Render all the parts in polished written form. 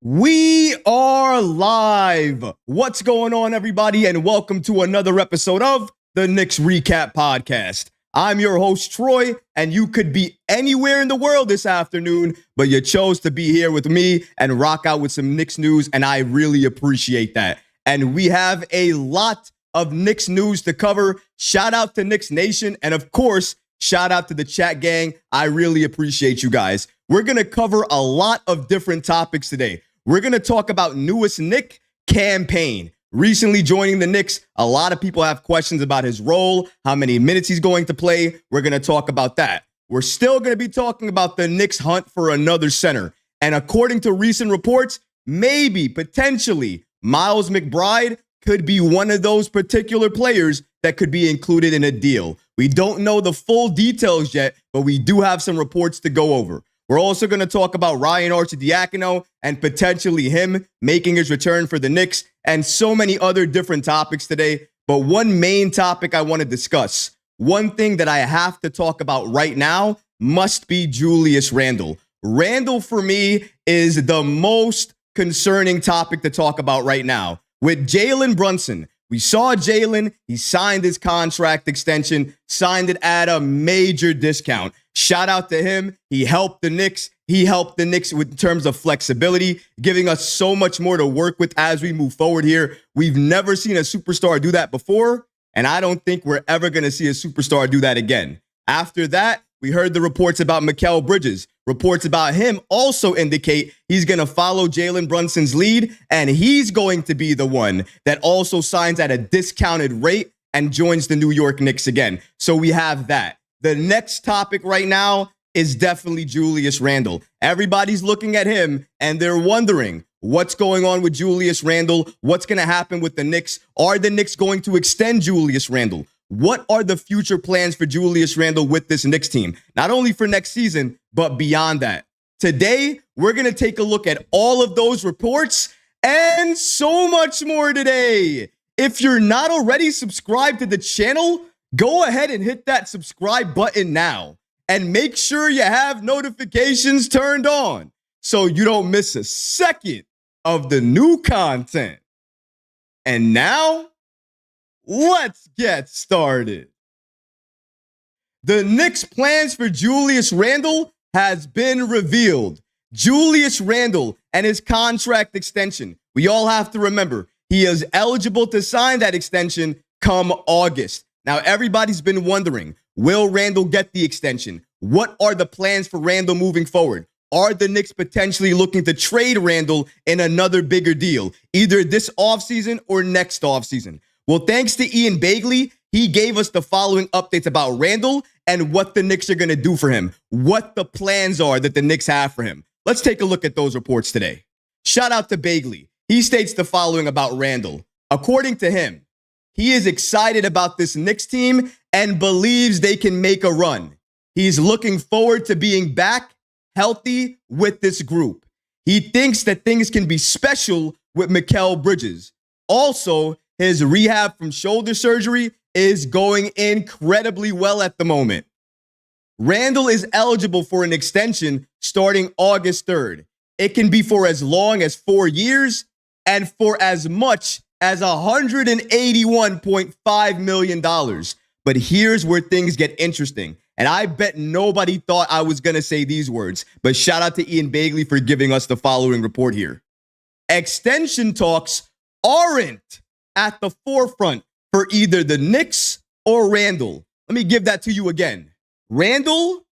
We are live. What's going on, everybody? And welcome to another episode of the Knicks Recap podcast. I'm your host, Troy, and you could be anywhere in the world this afternoon, but you chose to be here with me and rock out with some Knicks news, and I really appreciate that. And we have a lot of Knicks news to cover. Shout out to Knicks Nation, and of course, shout out to the chat gang. I really appreciate you guys. We're going to cover a lot of different topics today. We're going to talk about newest Knick, Payne. Recently joining the Knicks, a lot of people have questions about his role, how many minutes he's going to play. We're going to talk about that. We're still going to be talking about the Knicks' hunt for another center. And according to recent reports, maybe, potentially, Miles McBride could be one of those particular players that could be included in a deal. We don't know the full details yet, but we do have some reports to go over. We're also going to talk about Ryan Archidiacono and potentially him making his return for the Knicks and so many other different topics today. But one main topic I want to discuss, one thing that I have to talk about right now must be Julius Randle. Randle, for me, is the most concerning topic to talk about right now. With Jalen Brunson, we saw Jalen, he signed his contract extension, signed it at a major discount. Shout out to him. He helped the Knicks. He helped the Knicks in terms of flexibility, giving us so much more to work with as we move forward here. We've never seen a superstar do that before, and I don't think we're ever going to see a superstar do that again. After that, we heard the reports about Mikal Bridges. Reports about him also indicate he's going to follow Jalen Brunson's lead, and he's going to be the one that also signs at a discounted rate and joins the New York Knicks again. So we have that. The next topic right now is definitely Julius Randle. Everybody's looking at him, and they're wondering what's going on with Julius Randle. What's going to happen with the Knicks? Are the Knicks going to extend Julius Randle? What are the future plans for Julius Randle with this Knicks team? Not only for next season, but beyond that. Today, we're going to take a look at all of those reports and so much more today. If you're not already subscribed to the channel, go ahead and hit that subscribe button now and make sure you have notifications turned on so you don't miss a second of the new content. And now, let's get started. The Knicks' plans for Julius Randle has been revealed. Julius Randle and his contract extension. We all have to remember, he is eligible to sign that extension come August. Now, everybody's been wondering, will Randle get the extension? What are the plans for Randle moving forward? Are the Knicks potentially looking to trade Randle in another bigger deal, either this offseason or next offseason? Well, thanks to Ian Begley, he gave us the following updates about Randle and what the Knicks are going to do for him, what the plans are that the Knicks have for him. Let's take a look at those reports today. Shout out to Begley. He states the following about Randle. According to him, he is excited about this Knicks team and believes they can make a run. He's looking forward to being back healthy with this group. He thinks that things can be special with Mikal Bridges. Also, his rehab from shoulder surgery is going incredibly well at the moment. Randle is eligible for an extension starting August 3rd. It can be for as long as 4 years and for as much as $181.5 million. But here's where things get interesting. And I bet nobody thought I was going to say these words. But shout out to Ian Begley for giving us the following report here. Extension talks aren't at the forefront for either the Knicks or Randle. Let me give that to you again. Randle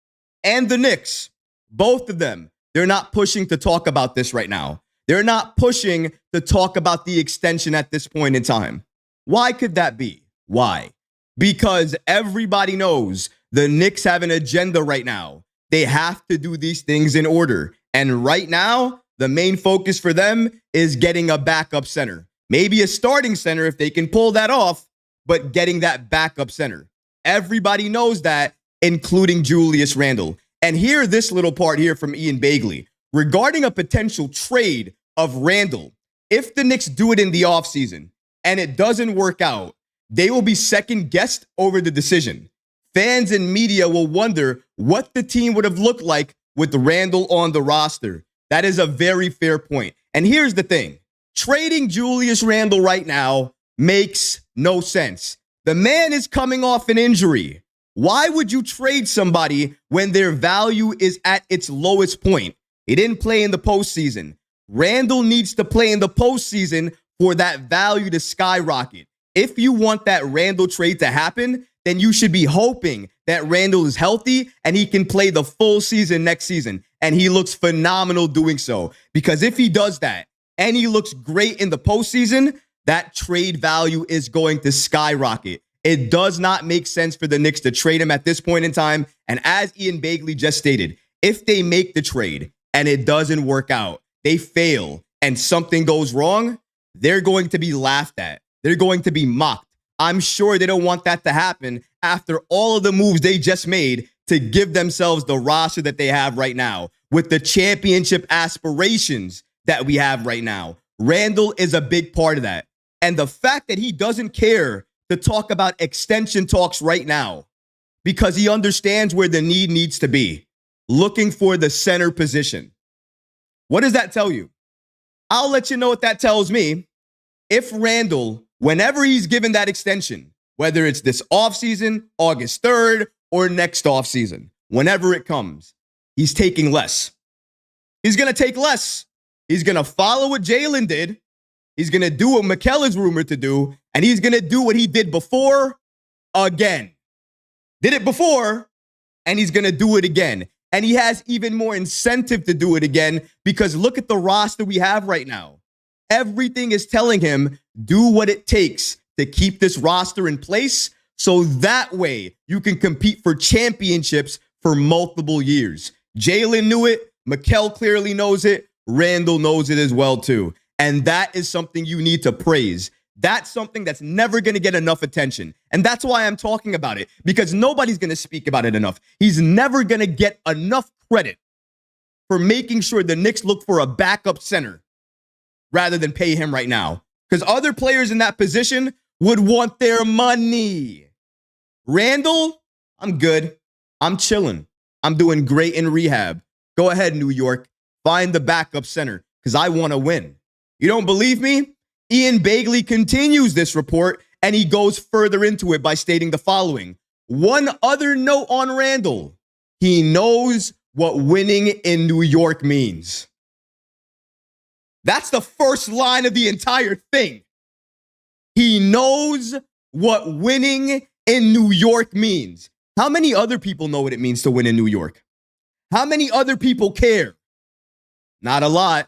and the Knicks, both of them, they're not pushing to talk about this right now. They're not pushing to talk about the extension at this point in time. Why could that be? Why? Because everybody knows the Knicks have an agenda right now. They have to do these things in order. And right now, the main focus for them is getting a backup center. Maybe a starting center if they can pull that off, but getting that backup center. Everybody knows that, including Julius Randle. And hear this little part here from Ian Begley. Regarding a potential trade of Randle, if the Knicks do it in the offseason and it doesn't work out, they will be second-guessed over the decision. Fans and media will wonder what the team would have looked like with Randle on the roster. That is a very fair point. And here's the thing. Trading Julius Randle right now makes no sense. The man is coming off an injury. Why would you trade somebody when their value is at its lowest point? He didn't play in the postseason. Randle needs to play in the postseason for that value to skyrocket. If you want that Randle trade to happen, then you should be hoping that Randle is healthy and he can play the full season next season. And he looks phenomenal doing so. Because if he does that and he looks great in the postseason, that trade value is going to skyrocket. It does not make sense for the Knicks to trade him at this point in time. And as Ian Begley just stated, if they make the trade and it doesn't work out, they fail and something goes wrong, they're going to be laughed at. They're going to be mocked. I'm sure they don't want that to happen after all of the moves they just made to give themselves the roster that they have right now with the championship aspirations that we have right now. Randall is a big part of that. And the fact that he doesn't care to talk about extension talks right now because he understands where the need needs to be, looking for the center position. What does that tell you? I'll let you know what that tells me. If Randall, whenever he's given that extension, whether it's this offseason, August 3rd, or next offseason, whenever it comes, he's taking less. He's going to take less. He's going to follow what Jalen did. He's going to do what Mikal is rumored to do, and he's going to do what he did before again. Did it before, and he's going to do it again. And he has even more incentive to do it again because look at the roster we have right now. Everything is telling him, do what it takes to keep this roster in place so that way you can compete for championships for multiple years. Jalen knew it. Mikal clearly knows it. Randall knows it as well, too. And that is something you need to praise. That's something that's never going to get enough attention. And that's why I'm talking about it, because nobody's going to speak about it enough. He's never going to get enough credit for making sure the Knicks look for a backup center rather than pay him right now. Because other players in that position would want their money. Randall, I'm good. I'm chilling. I'm doing great in rehab. Go ahead, New York. Find the backup center because I want to win. You don't believe me? Ian Begley continues this report and he goes further into it by stating the following. One other note on Randall. He knows what winning in New York means. That's the first line of the entire thing. He knows what winning in New York means. How many other people know what it means to win in New York? How many other people care? Not a lot.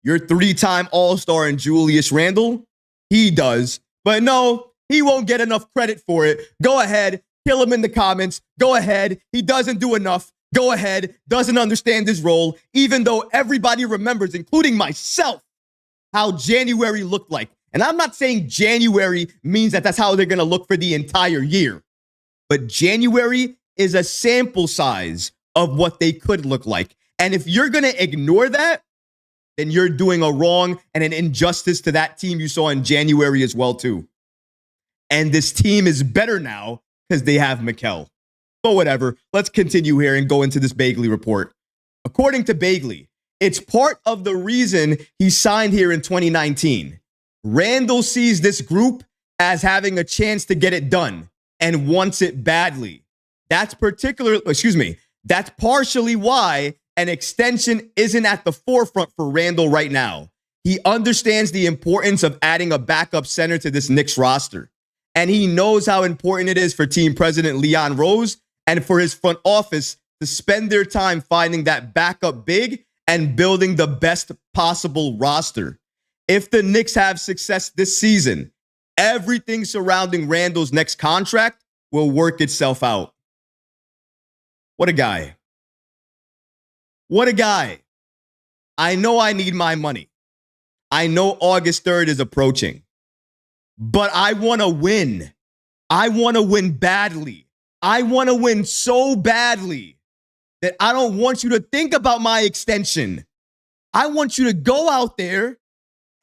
Your three-time All-Star in Julius Randle, he does. But no, he won't get enough credit for it. Go ahead, kill him in the comments. Go ahead, he doesn't do enough. Go ahead, doesn't understand his role, even though everybody remembers, including myself, how January looked like. And I'm not saying January means that that's how they're going to look for the entire year. But January is a sample size of what they could look like. And if you're going to ignore that, then you're doing a wrong and an injustice to that team you saw in January as well, too. And this team is better now because they have Mikal. But whatever, let's continue here and go into this Begley report. According to Begley, it's part of the reason he signed here in 2019. Randall sees this group as having a chance to get it done and wants it badly. That's partially why an extension isn't at the forefront for Randall right now. He understands the importance of adding a backup center to this Knicks roster. And he knows how important it is for team president Leon Rose and for his front office to spend their time finding that backup big and building the best possible roster. If the Knicks have success this season, everything surrounding Randall's next contract will work itself out. What a guy. What a guy. I know I need my money. I know August 3rd is approaching. But I want to win. I want to win badly. I want to win so badly that I don't want you to think about my extension. I want you to go out there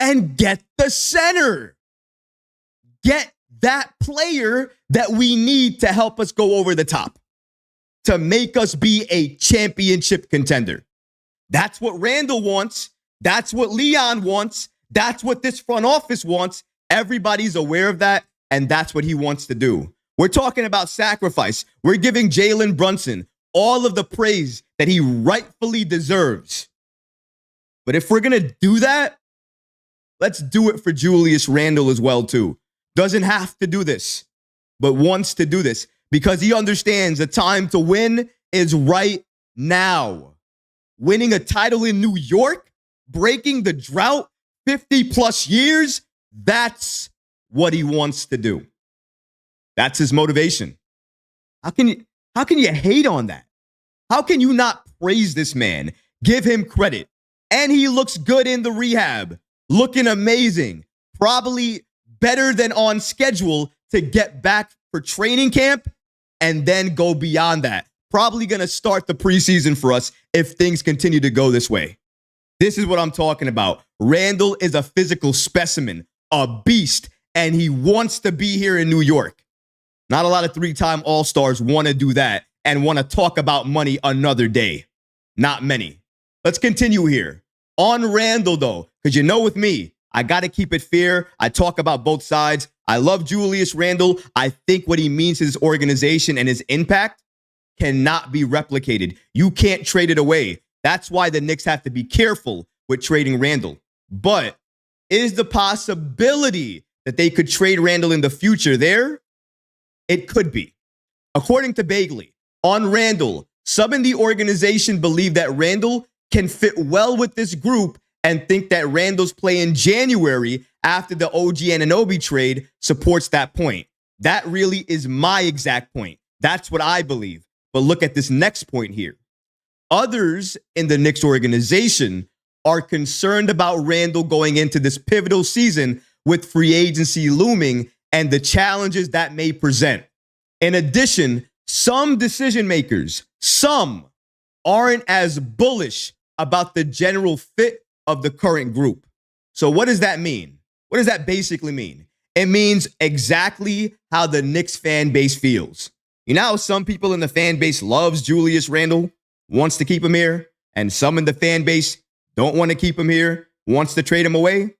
and get the center. Get that player that we need to help us go over the top, to make us be a championship contender. That's what Randall wants. That's what Leon wants. That's what this front office wants. Everybody's aware of that, and that's what he wants to do. We're talking about sacrifice. We're giving Jalen Brunson all of the praise that he rightfully deserves. But if we're going to do that, let's do it for Julius Randle as well, too. Doesn't have to do this, but wants to do this because he understands the time to win is right now. Winning a title in New York, breaking the drought, 50 plus years, that's what he wants to do. That's his motivation. How can you hate on that? How can you not praise this man? Give him credit. And he looks good in the rehab, looking amazing, probably better than on schedule to get back for training camp and then go beyond that. Probably going to start the preseason for us if things continue to go this way. This is what I'm talking about. Randall is a physical specimen, a beast, and he wants to be here in New York. Not a lot of three-time All-Stars want to do that and want to talk about money another day. Not many. Let's continue here. On Randall, though, because you know with me, I got to keep it fair. I talk about both sides. I love Julius Randle. I think what he means to his organization and his impact cannot be replicated. You can't trade it away. That's why the Knicks have to be careful with trading Randle. But is the possibility that they could trade Randle in the future there? It could be. According to Begley, on Randle, some in the organization believe that Randle can fit well with this group and think that Randall's play in January after the OG Anunoby trade supports that point. That really is my exact point. That's what I believe. But look at this next point here. Others in the Knicks organization are concerned about Randle going into this pivotal season with free agency looming and the challenges that may present. In addition, some decision makers, aren't as bullish about the general fit of the current group. So what does that mean? What does that basically mean? It means exactly how the Knicks fan base feels. You know how some people in the fan base loves Julius Randle, wants to keep him here, and some in the fan base don't want to keep him here, wants to trade him away?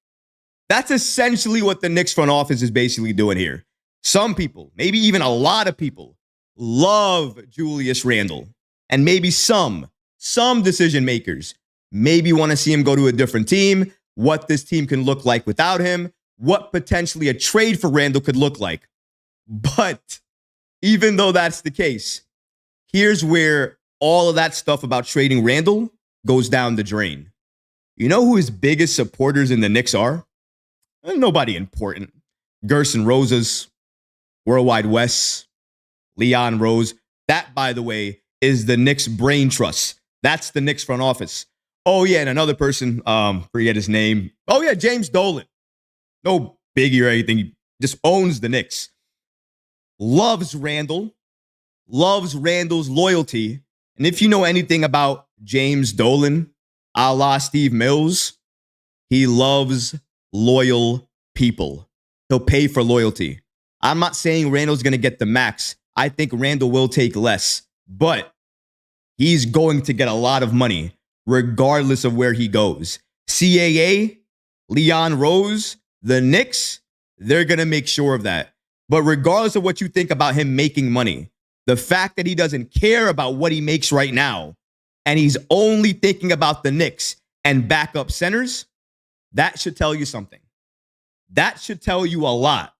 That's essentially what the Knicks front office is basically doing here. Some people, maybe even a lot of people, love Julius Randle. And maybe some decision makers maybe want to see him go to a different team, what this team can look like without him, what potentially a trade for Randle could look like. But even though that's the case, here's where all of that stuff about trading Randle goes down the drain. You know who his biggest supporters in the Knicks are? Nobody important. Gerson Rosas, Worldwide Wes, Leon Rose. That, by the way, is the Knicks brain trust. That's the Knicks front office. Oh, yeah, and another person, forget his name. Oh, yeah, James Dolan. No biggie or anything. He just owns the Knicks. Loves Randle. Loves Randle's loyalty. And if you know anything about James Dolan, a la Steve Mills, he loves loyal people. He'll pay for loyalty. I'm not saying Randle's going to get the max. I think Randle will take less. But he's going to get a lot of money regardless of where he goes. CAA, Leon Rose, the Knicks, they're going to make sure of that. But regardless of what you think about him making money, the fact that he doesn't care about what he makes right now and he's only thinking about the Knicks and backup centers, that should tell you something. That should tell you a lot.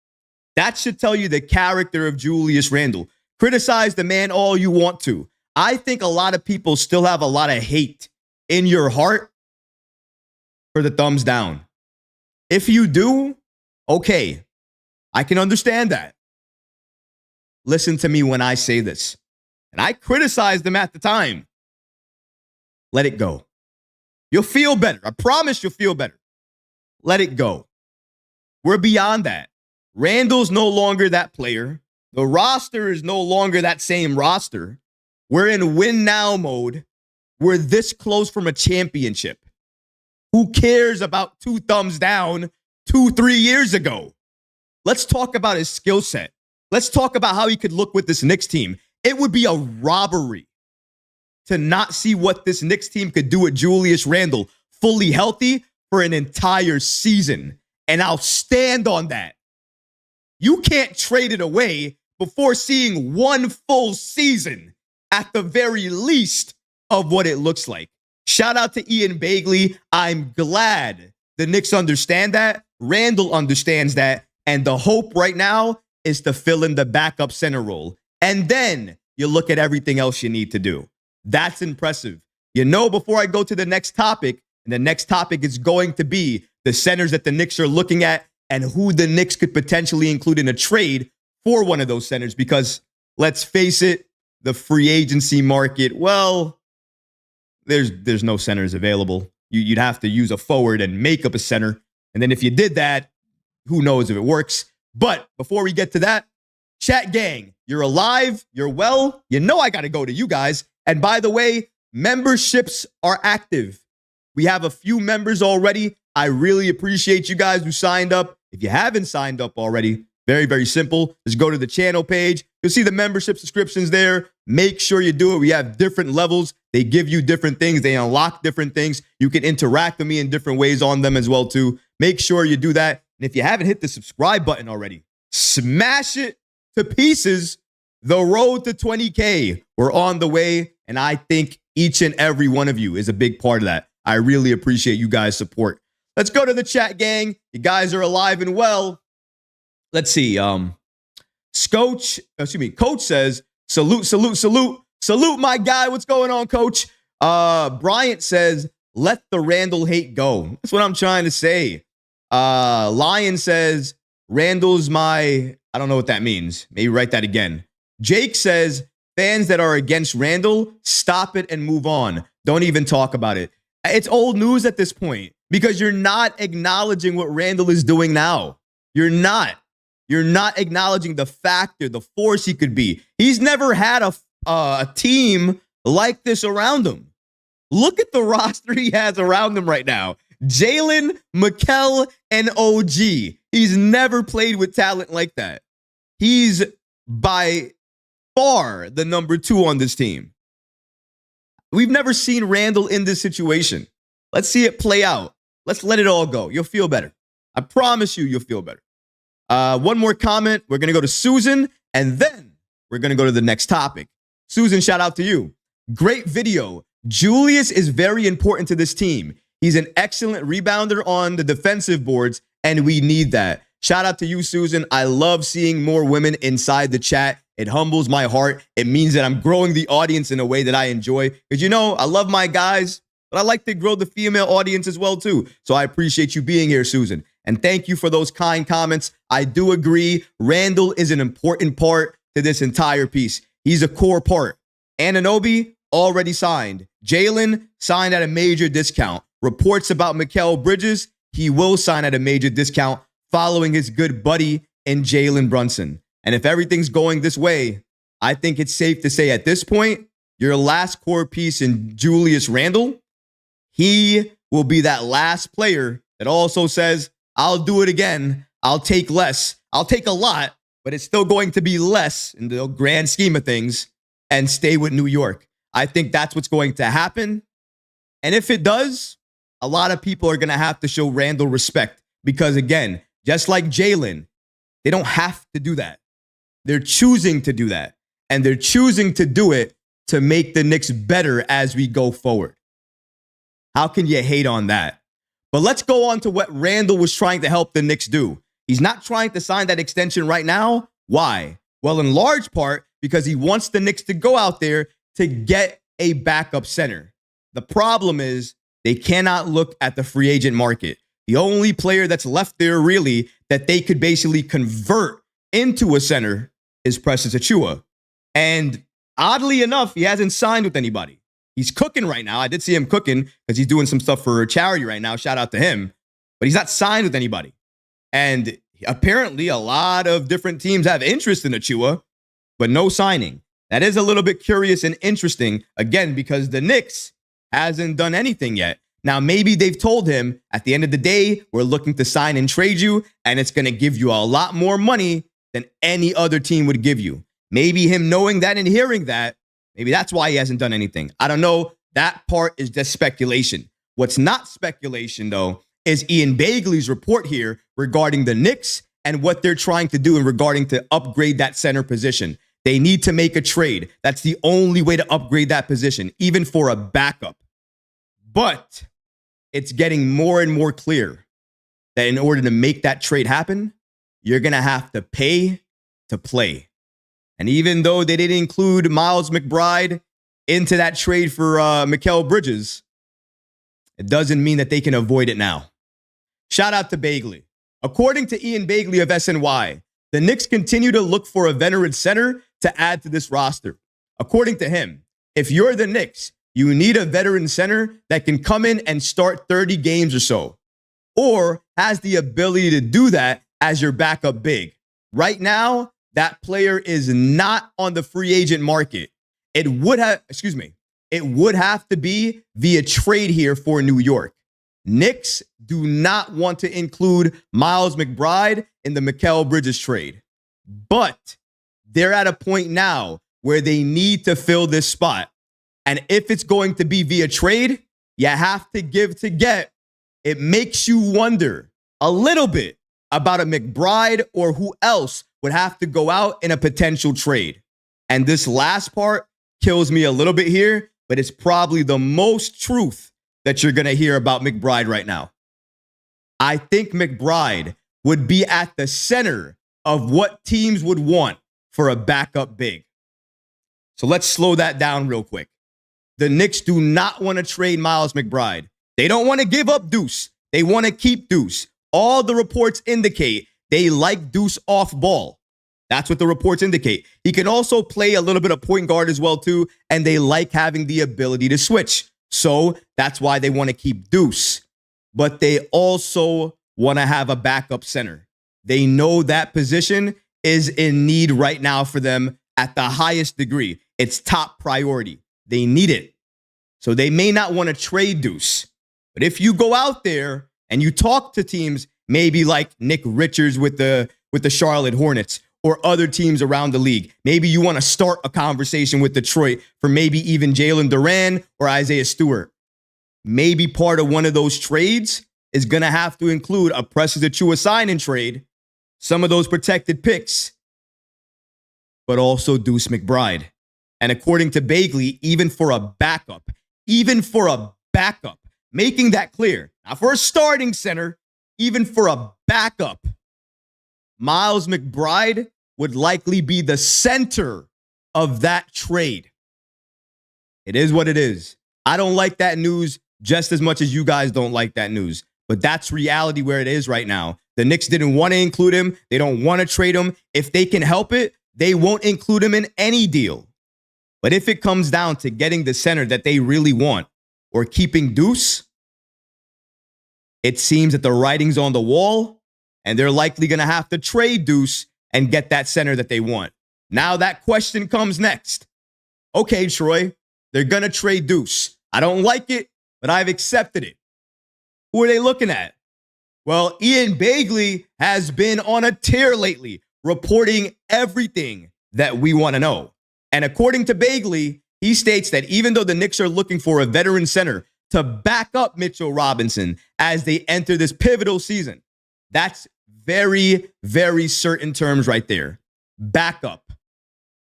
That should tell you the character of Julius Randle. Criticize the man all you want to. I think a lot of people still have a lot of hate in your heart for the thumbs down. If you do, okay, I can understand that. Listen to me when I say this. And I criticized them at the time. Let it go. You'll feel better. I promise you'll feel better. Let it go. We're beyond that. Randall's no longer that player. The roster is no longer that same roster. We're in win now mode. We're this close from a championship. Who cares about 2 thumbs down 2-3 years ago? Let's talk about his skill set. Let's talk about how he could look with this Knicks team. It would be a robbery to not see what this Knicks team could do with Julius Randle. fully healthy for an entire season. And I'll stand on that. You can't trade it away before seeing one full season at the very least of what it looks like. Shout out to Ian Begley. I'm glad the Knicks understand that. Randall understands that. And the hope right now is to fill in the backup center role. And then you look at everything else you need to do. That's impressive. You know, before I go to the next topic, and the next topic is going to be the centers that the Knicks are looking at and who the Knicks could potentially include in a trade for one of those centers. Because let's face it, the free agency market, well, there's no centers available. You'd have to use a forward and make up a center. And then if you did that, who knows if it works. But before we get to that, chat gang, you're alive, you're well. You know I got to go to you guys. And by the way, memberships are active. We have a few members already. I really appreciate you guys who signed up. If you haven't signed up already, very, very simple. Just go to the channel page. You'll see the membership subscriptions there. Make sure you do it. We have different levels. They give you different things. They unlock different things. You can interact with me in different ways on them as well, too. Make sure you do that. And if you haven't hit the subscribe button already, smash it to pieces. The road to 20K. We're on the way. And I think each and every one of you is a big part of that. I really appreciate you guys' support. Let's go to the chat, gang. You guys are alive and well. Let's see. Coach says, salute, salute, salute. Salute, my guy. What's going on, Coach? Bryant says, let the Randall hate go. That's what I'm trying to say. Lion says, Randall's I don't know what that means. Maybe write that again. Jake says, fans that are against Randall, stop it and move on. Don't even talk about it. It's old news at this point because you're not acknowledging what Randall is doing now. You're not. You're not acknowledging the factor, the force he could be. He's never had a team like this around him. Look at the roster he has around him right now. Jalen, Mikal, and OG. He's never played with talent like that. He's by far the number 2 on this team. We've never seen Randall in this situation. Let's see it play out. Let's let it all go. You'll feel better. I promise you'll feel better. One more comment. We're going to go to Susan, and then we're going to go to the next topic. Susan, shout out to you. Great video. Julius is very important to this team. He's an excellent rebounder on the defensive boards, and we need that. Shout out to you, Susan. I love seeing more women inside the chat. It humbles my heart. It means that I'm growing the audience in a way that I enjoy. Because, you know, I love my guys, but I like to grow the female audience as well, too. So I appreciate you being here, Susan. And thank you for those kind comments. I do agree. Randall is an important part to this entire piece. He's a core part. Anunoby already signed. Jalen signed at a major discount. Reports about Mikal Bridges, he will sign at a major discount following his good buddy in Jalen Brunson. And if everything's going this way, I think it's safe to say at this point, your last core piece in Julius Randle, he will be that last player that also says, I'll do it again. I'll take less. I'll take a lot, but it's still going to be less in the grand scheme of things and stay with New York. I think that's what's going to happen. And if it does, a lot of people are going to have to show Randall respect because, again, just like Jalen, they don't have to do that. They're choosing to do that. And they're choosing to do it to make the Knicks better as we go forward. How can you hate on that? But let's go on to what Randall was trying to help the Knicks do. He's not trying to sign that extension right now. Why? Well, in large part, because he wants the Knicks to go out there to get a backup center. The problem is they cannot look at the free agent market. The only player that's left there really that they could basically convert into a center is Precious Achiuwa. And oddly enough, he hasn't signed with anybody. He's cooking right now. I did see him cooking because he's doing some stuff for a charity right now. Shout out to him. But he's not signed with anybody. And apparently a lot of different teams have interest in Achiuwa, but no signing. That is a little bit curious and interesting, again, because the Knicks hasn't done anything yet. Now, maybe they've told him at the end of the day, we're looking to sign and trade you, and it's going to give you a lot more money than any other team would give you. Maybe him knowing that and hearing that, maybe that's why he hasn't done anything. I don't know. That part is just speculation. What's not speculation, though, is Ian Begley's report here regarding the Knicks and what they're trying to do in regarding to upgrade that center position. They need to make a trade. That's the only way to upgrade that position, even for a backup. But it's getting more and more clear that in order to make that trade happen, you're going to have to pay to play. And even though they didn't include Miles McBride into that trade for Mikal Bridges, it doesn't mean that they can avoid it now. Shout out to Begley. According to Ian Begley of SNY, the Knicks continue to look for a veteran center to add to this roster. According to him, if you're the Knicks, you need a veteran center that can come in and start 30 games or so, or has the ability to do that as your backup big. Right now, that player is not on the free agent market. It would have to be via trade here for New York. Knicks do not want to include Miles McBride in the Mikal Bridges trade, but they're at a point now where they need to fill this spot. And if it's going to be via trade, you have to give to get. It makes you wonder a little bit about a McBride or who else would have to go out in a potential trade. And this last part kills me a little bit here, but it's probably the most truth that you're going to hear about McBride right now. I think McBride would be at the center of what teams would want for a backup big. So let's slow that down real quick. The Knicks do not want to trade Miles McBride. They don't want to give up Deuce. They want to keep Deuce. All the reports indicate they like Deuce off ball. That's what the reports indicate. He can also play a little bit of point guard as well, too, and they like having the ability to switch. So that's why they want to keep Deuce. But they also want to have a backup center. They know that position is in need right now for them at the highest degree. It's top priority. They need it. So they may not want to trade Deuce. But if you go out there and you talk to teams, maybe like Nick Richards with the Charlotte Hornets or other teams around the league, maybe you want to start a conversation with Detroit for maybe even Jalen Duran or Isaiah Stewart. Maybe part of one of those trades is going to have to include a Precious Achiuwa sign-in trade, some of those protected picks, but also Deuce McBride. And according to Begley, even for a backup, making that clear, not for a starting center, even for a backup, Miles McBride would likely be the center of that trade. It is what it is. I don't like that news just as much as you guys don't like that news, but that's reality where it is right now. The Knicks didn't want to include him. They don't want to trade him. If they can help it, they won't include him in any deal. But if it comes down to getting the center that they really want or keeping Deuce, it seems that the writing's on the wall and they're likely going to have to trade Deuce and get that center that they want. Now that question comes next. Okay, Troy, they're going to trade Deuce. I don't like it, but I've accepted it. Who are they looking at? Well, Ian Begley has been on a tear lately, reporting everything that we want to know. And according to Begley, he states that even though the Knicks are looking for a veteran center to back up Mitchell Robinson as they enter this pivotal season, that's very, very certain terms right there. Backup.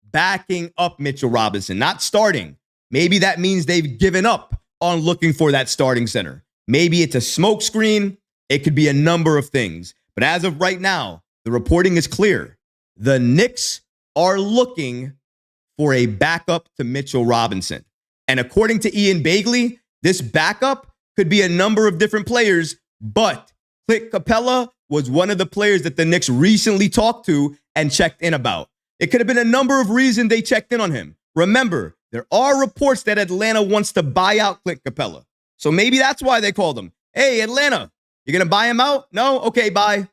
Backing up Mitchell Robinson, not starting. Maybe that means they've given up on looking for that starting center. Maybe it's a smokescreen. It could be a number of things. But as of right now, the reporting is clear. The Knicks are looking for a backup to Mitchell Robinson. And according to Ian Begley, this backup could be a number of different players, but Clint Capella was one of the players that the Knicks recently talked to and checked in about. It could have been a number of reasons they checked in on him. Remember, there are reports that Atlanta wants to buy out Clint Capella. So maybe that's why they called him. Hey, Atlanta, you're going to buy him out? No? Okay, bye.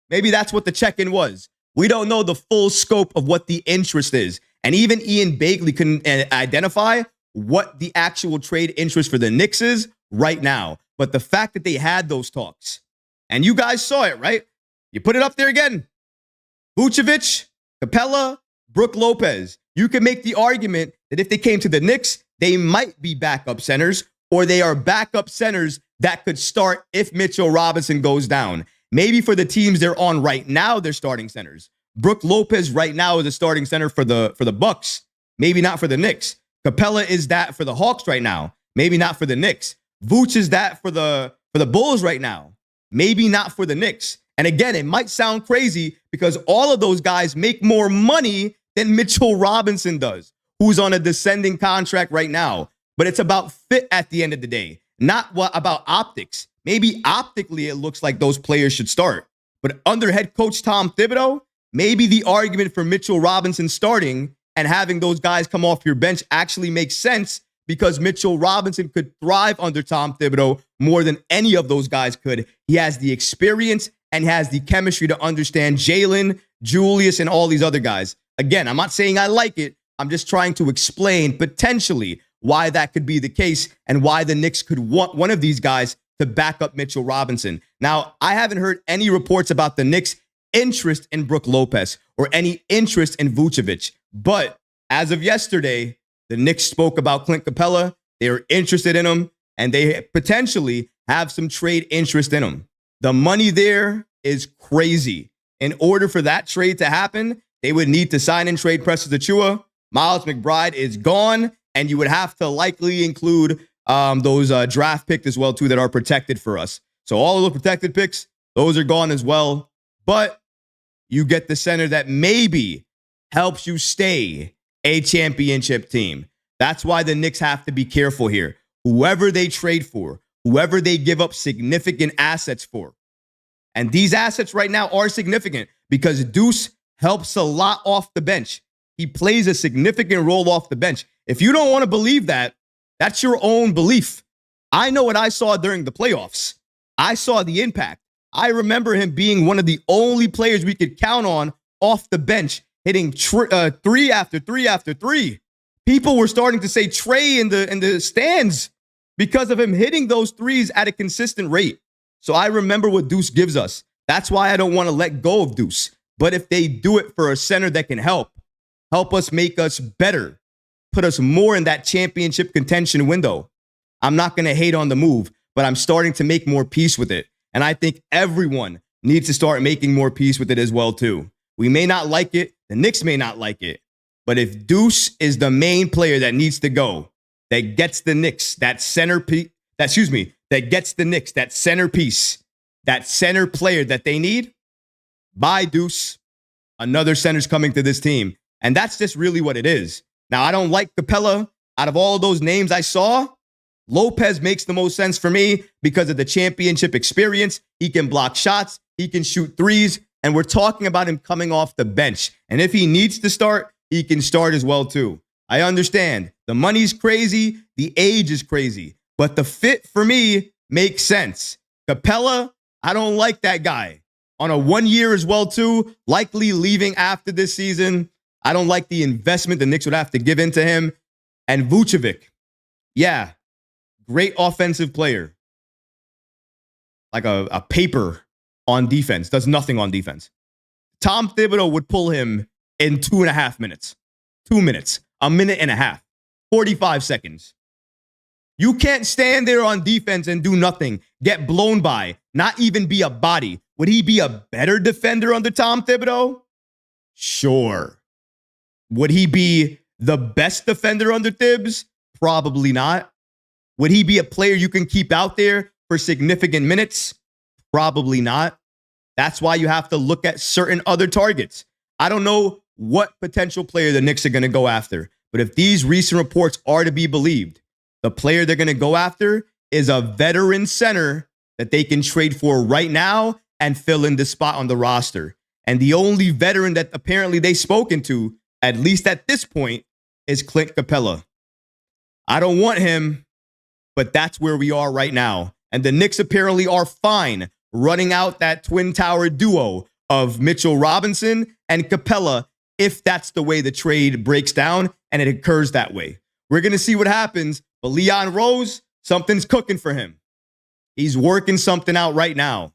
Maybe that's what the check-in was. We don't know the full scope of what the interest is. And even Ian Begley couldn't identify what the actual trade interest for the Knicks is right now. But the fact that they had those talks, and you guys saw it, right? You put it up there again. Vucevic, Capella, Brook Lopez. You can make the argument that if they came to the Knicks, they might be backup centers or they are backup centers that could start if Mitchell Robinson goes down. Maybe for the teams they're on right now, they're starting centers. Brook Lopez right now is a starting center for the Bucks. Maybe not for the Knicks. Capella is that for the Hawks right now. Maybe not for the Knicks. Vooch is that for the Bulls right now. Maybe not for the Knicks. And again, it might sound crazy because all of those guys make more money than Mitchell Robinson does, who's on a descending contract right now. But it's about fit at the end of the day, not about optics. Maybe optically it looks like those players should start. But under head coach Tom Thibodeau, maybe the argument for Mitchell Robinson starting and having those guys come off your bench actually makes sense because Mitchell Robinson could thrive under Tom Thibodeau more than any of those guys could. He has the experience and has the chemistry to understand Jalen, Julius, and all these other guys. Again, I'm not saying I like it. I'm just trying to explain potentially why that could be the case and why the Knicks could want one of these guys to back up Mitchell Robinson. Now, I haven't heard any reports about the Knicks' interest in Brook Lopez or any interest in Vucevic. But as of yesterday, the Knicks spoke about Clint Capella. They are interested in him, and they potentially have some trade interest in him. The money there is crazy. In order for that trade to happen, they would need to sign and trade Precious Achiuwa. Miles McBride is gone, and you would have to likely include those draft picks as well, too, that are protected for us. So all of the protected picks, those are gone as well. But you get the center that maybe helps you stay a championship team. That's why the Knicks have to be careful here. Whoever they trade for, whoever they give up significant assets for. And these assets right now are significant because Deuce helps a lot off the bench. He plays a significant role off the bench. If you don't want to believe that, that's your own belief. I know what I saw during the playoffs. I saw the impact. I remember him being one of the only players we could count on off the bench, hitting three after three after three. People were starting to say Trey in the stands because of him hitting those threes at a consistent rate. So I remember what Deuce gives us. That's why I don't want to let go of Deuce. But if they do it for a center that can help us make us better, put us more in that championship contention window, I'm not going to hate on the move, but I'm starting to make more peace with it. And I think everyone needs to start making more peace with it as well, too. We may not like it. The Knicks may not like it. But if Deuce is the main player that needs to go, that gets the Knicks, that centerpiece, that gets the Knicks, that centerpiece, that center player that they need, bye, Deuce. Another center's coming to this team. And that's just really what it is. Now, I don't like Capella. Out of all of those names I saw, Lopez makes the most sense for me because of the championship experience. He can block shots. He can shoot threes. And we're talking about him coming off the bench. And if he needs to start, he can start as well, too. I understand. The money's crazy. The age is crazy. But the fit for me makes sense. Capella, I don't like that guy. On a 1 year as well, too. Likely leaving after this season. I don't like the investment the Knicks would have to give into him. And Vucevic, yeah, great offensive player. Like a paper on defense. Does nothing on defense. Tom Thibodeau would pull him in 2.5 minutes. 2 minutes. A minute and a half. 45 seconds. You can't stand there on defense and do nothing. Get blown by. Not even be a body. Would he be a better defender under Tom Thibodeau? Sure. Would he be the best defender under Thibs? Probably not. Would he be a player you can keep out there for significant minutes? Probably not. That's why you have to look at certain other targets. I don't know what potential player the Knicks are going to go after, but if these recent reports are to be believed, the player they're going to go after is a veteran center that they can trade for right now and fill in the spot on the roster. And the only veteran that apparently they've spoken to, at least at this point, is Clint Capella. I don't want him, but that's where we are right now. And the Knicks apparently are fine running out that twin tower duo of Mitchell Robinson and Capella if that's the way the trade breaks down and it occurs that way. We're going to see what happens, but Leon Rose, something's cooking for him. He's working something out right now.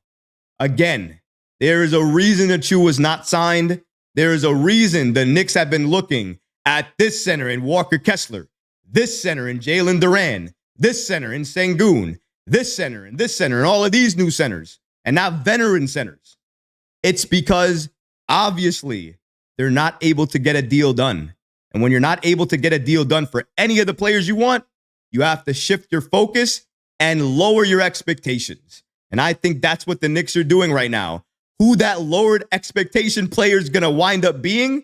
Again, there is a reason Achiuwa was not signed. There is a reason the Knicks have been looking at this center in Walker Kessler, this center in Jalen Duran, this center in Sengun, this center and this center, and all of these new centers, and now veteran centers. It's because obviously they're not able to get a deal done. And when you're not able to get a deal done for any of the players you want, you have to shift your focus and lower your expectations. And I think that's what the Knicks are doing right now. Who that lowered expectation player is going to wind up being,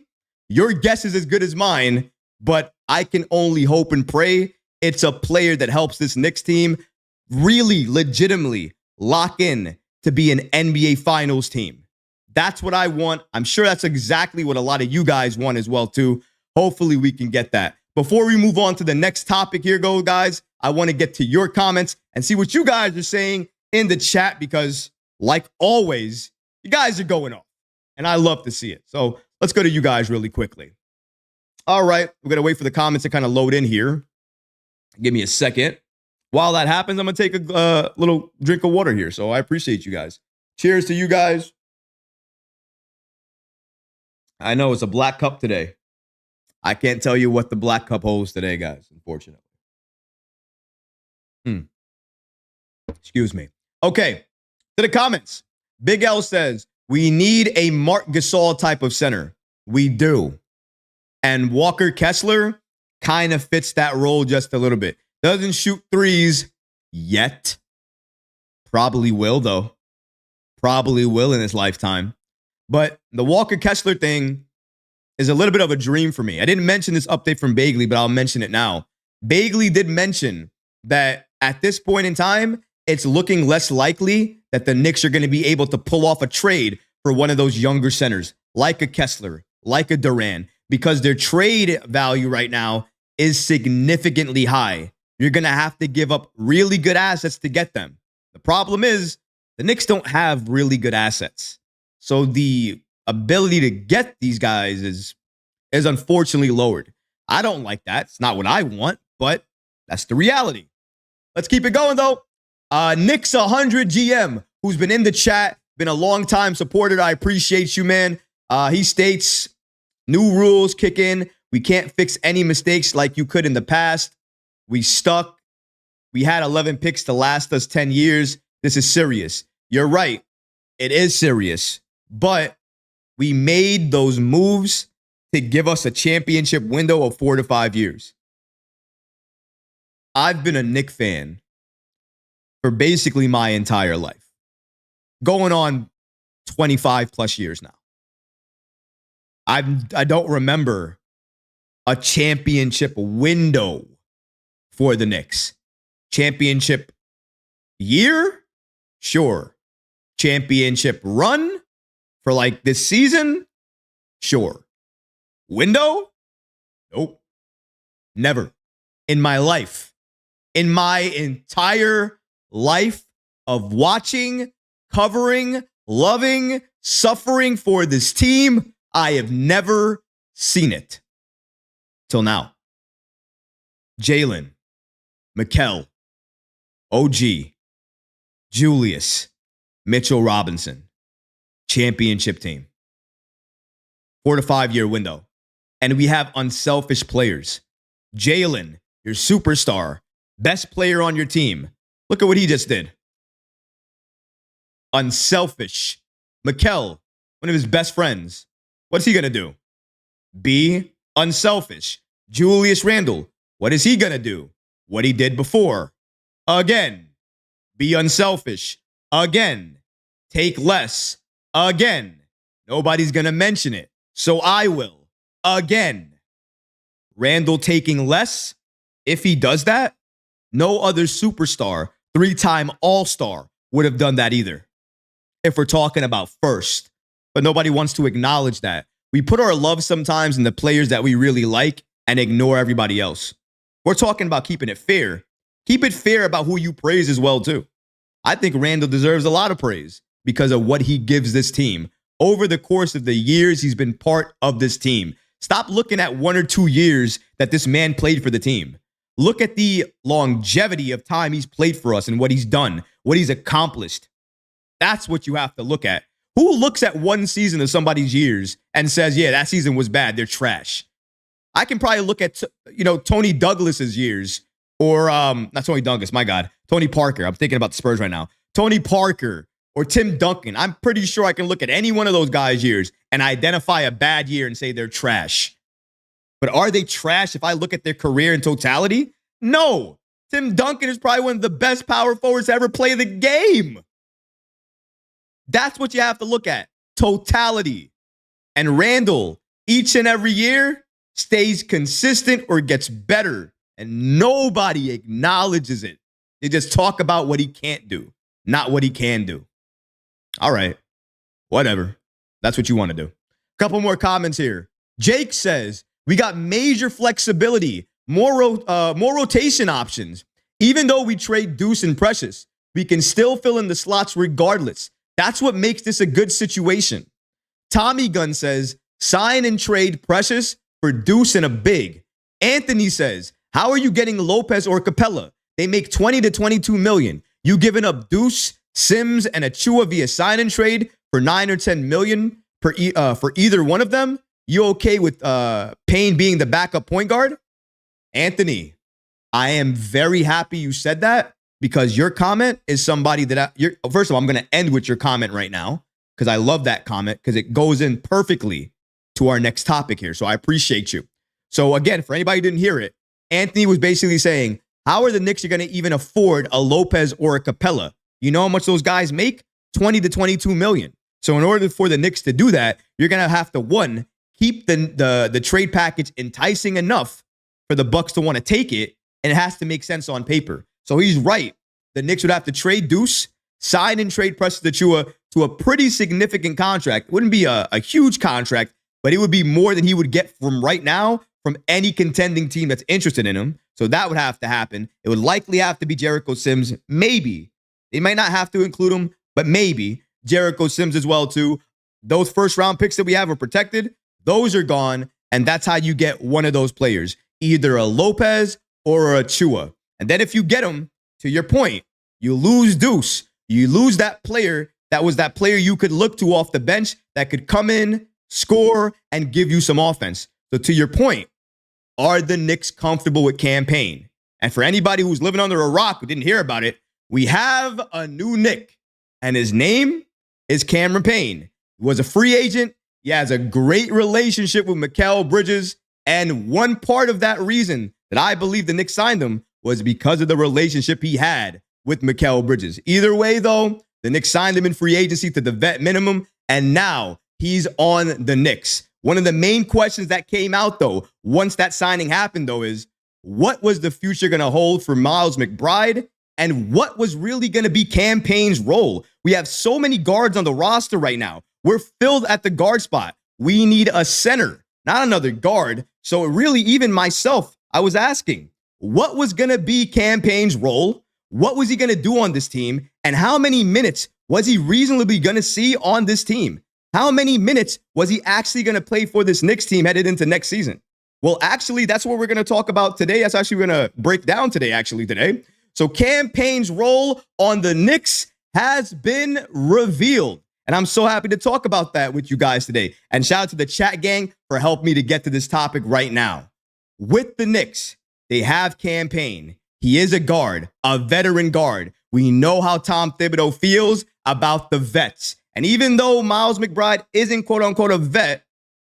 your guess is as good as mine, but I can only hope and pray it's a player that helps this Knicks team really legitimately lock in to be an NBA Finals team. That's what I want. I'm sure that's exactly what a lot of you guys want as well, too. Hopefully we can get that. Before we move on to the next topic here, guys, I want to get to your comments and see what you guys are saying in the chat because, like always, you guys are going off, and I love to see it. So let's go to you guys really quickly. All right, we're going to wait for the comments to kind of load in here. Give me a second. While that happens, I'm going to take a little drink of water here, so I appreciate you guys. Cheers to you guys. I know it's a black cup today. I can't tell you what the black cup holds today, guys, unfortunately. Excuse me. Okay, to the comments. Big L says, we need a Marc Gasol type of center. We do. And Walker Kessler kind of fits that role just a little bit. Doesn't shoot threes yet. Probably will, though. Probably will in his lifetime. But the Walker Kessler thing is a little bit of a dream for me. I didn't mention this update from Begley, but I'll mention it now. Begley did mention that at this point in time, it's looking less likely that the Knicks are going to be able to pull off a trade for one of those younger centers, like a Kessler, like a Durant, because their trade value right now is significantly high. You're going to have to give up really good assets to get them. The problem is the Knicks don't have really good assets. So the ability to get these guys is unfortunately lowered. I don't like that. It's not what I want, but that's the reality. Let's keep it going, though. Knicks 100 GM, who's been in the chat, been a long-time supporter. I appreciate you, man. He states, new rules kick in. We can't fix any mistakes like you could in the past. We stuck. We had 11 picks to last us 10 years. This is serious. You're right. It is serious. But we made those moves to give us a championship window of 4 to 5 years. I've been a Knicks fan for basically my entire life. Going on 25 plus years now. I don't remember a championship window for the Knicks. Championship year? Sure. Championship run for like this season? Sure. Window? Nope. Never. In my life. In my entire life of watching, covering, loving, suffering for this team, I have never seen it. Till now. Jalen, Mikal, OG, Julius, Mitchell Robinson, championship team. 4 to 5 year window. And we have unselfish players. Jalen, your superstar, best player on your team. Look at what he just did. Unselfish. Mikal, one of his best friends. What's he going to do? Be unselfish. Julius Randle, what is he going to do? What he did before. Again. Be unselfish. Again. Take less. Again. Nobody's going to mention it, so I will. Again. Randall taking less. If he does that, no other superstar, 3-time All-Star, would have done that either. If we're talking about first. But nobody wants to acknowledge that. We put our love sometimes in the players that we really like and ignore everybody else. We're talking about keeping it fair. Keep it fair about who you praise as well, too. I think Randall deserves a lot of praise because of what he gives this team over the course of the years he's been part of this team. Stop looking at 1 or 2 years that this man played for the team. Look at the longevity of time he's played for us and what he's done, what he's accomplished. That's what you have to look at. Who looks at one season of somebody's years and says, yeah, that season was bad, they're trash? I can probably look at, Tony Douglas's years or not Tony Dungus, my God, Tony Parker. I'm thinking about the Spurs right now. Tony Parker or Tim Duncan. I'm pretty sure I can look at any one of those guys' years and identify a bad year and say they're trash. But are they trash if I look at their career in totality? No. Tim Duncan is probably one of the best power forwards to ever play the game. That's what you have to look at. Totality. And Randall, each and every year, stays consistent or gets better. And nobody acknowledges it. They just talk about what he can't do, not what he can do. All right. Whatever. That's what you want to do. Couple more comments here. Jake says, we got major flexibility, more rotation options. Even though we trade Deuce and Precious, we can still fill in the slots regardless. That's what makes this a good situation. Tommy Gunn says, sign and trade Precious for Deuce and a big. Anthony says, how are you getting Lopez or Capella? They make 20 to 22 million. You giving up Deuce, Sims, and Achua via sign and trade for 9 or 10 million for either one of them? You okay with Payne being the backup point guard? Anthony, I am very happy you said that because your comment is somebody that first of all, I'm going to end with your comment right now because I love that comment because it goes in perfectly to our next topic here. So I appreciate you. So again, for anybody who didn't hear it, Anthony was basically saying, how are the Knicks going to even afford a Lopez or a Capella? You know how much those guys make? 20 to 22 million. So in order for the Knicks to do that, you're going to have to, one, keep the trade package enticing enough for the Bucks to want to take it, and it has to make sense on paper. So he's right. The Knicks would have to trade Deuce, sign and trade Precious Achiuwa to a pretty significant contract. It wouldn't be a huge contract, but it would be more than he would get from right now from any contending team that's interested in him. So that would have to happen. It would likely have to be Jericho Sims. Maybe. They might not have to include him, but maybe Jericho Sims as well, too. Those first-round picks that we have are protected. Those are gone, and that's how you get one of those players, either a Lopez or a Achua. And then if you get him, to your point, you lose Deuce. You lose that player that was that player you could look to off the bench that could come in, score, and give you some offense. So to your point, are the Knicks comfortable with Cam Payne? And for anybody who's living under a rock who didn't hear about it, we have a new Knick, and his name is Cameron Payne. He was a free agent. He has a great relationship with Mikal Bridges, and one part of that reason that I believe the Knicks signed him was because of the relationship he had with Mikal Bridges. Either way, though, the Knicks signed him in free agency to the vet minimum, and now he's on the Knicks. One of the main questions that came out, though, once that signing happened, though, is what was the future going to hold for Miles McBride, and what was really going to be Cam Payne's role? We have so many guards on the roster right now. We're filled at the guard spot. We need a center, not another guard. So really, even myself, I was asking, what was going to be Cam Payne's role? What was he going to do on this team? And how many minutes was he reasonably going to see on this team? How many minutes was he actually going to play for this Knicks team headed into next season? Well, actually, that's what we're going to talk about today. That's actually we're going to break down today. So Cam Payne's role on the Knicks has been revealed. And I'm so happy to talk about that with you guys today. And shout out to the chat gang for helping me to get to this topic right now. With the Knicks, they have Cam Payne. He is a guard, a veteran guard. We know how Tom Thibodeau feels about the vets. And even though Miles McBride isn't quote unquote a vet,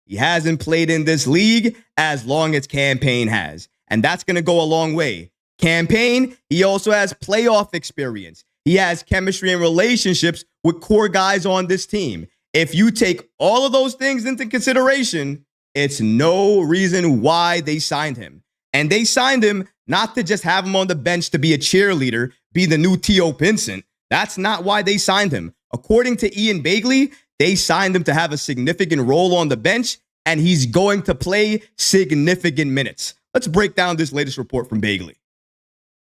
he hasn't played in this league as long as Cam Payne has. And that's going to go a long way. Cam Payne, he also has playoff experience. He has chemistry and relationships with core guys on this team. If you take all of those things into consideration, it's no reason why they signed him. And they signed him not to just have him on the bench to be a cheerleader, be the new T.O. Pinson. That's not why they signed him. According to Ian Begley, they signed him to have a significant role on the bench, and he's going to play significant minutes. Let's break down this latest report from Begley.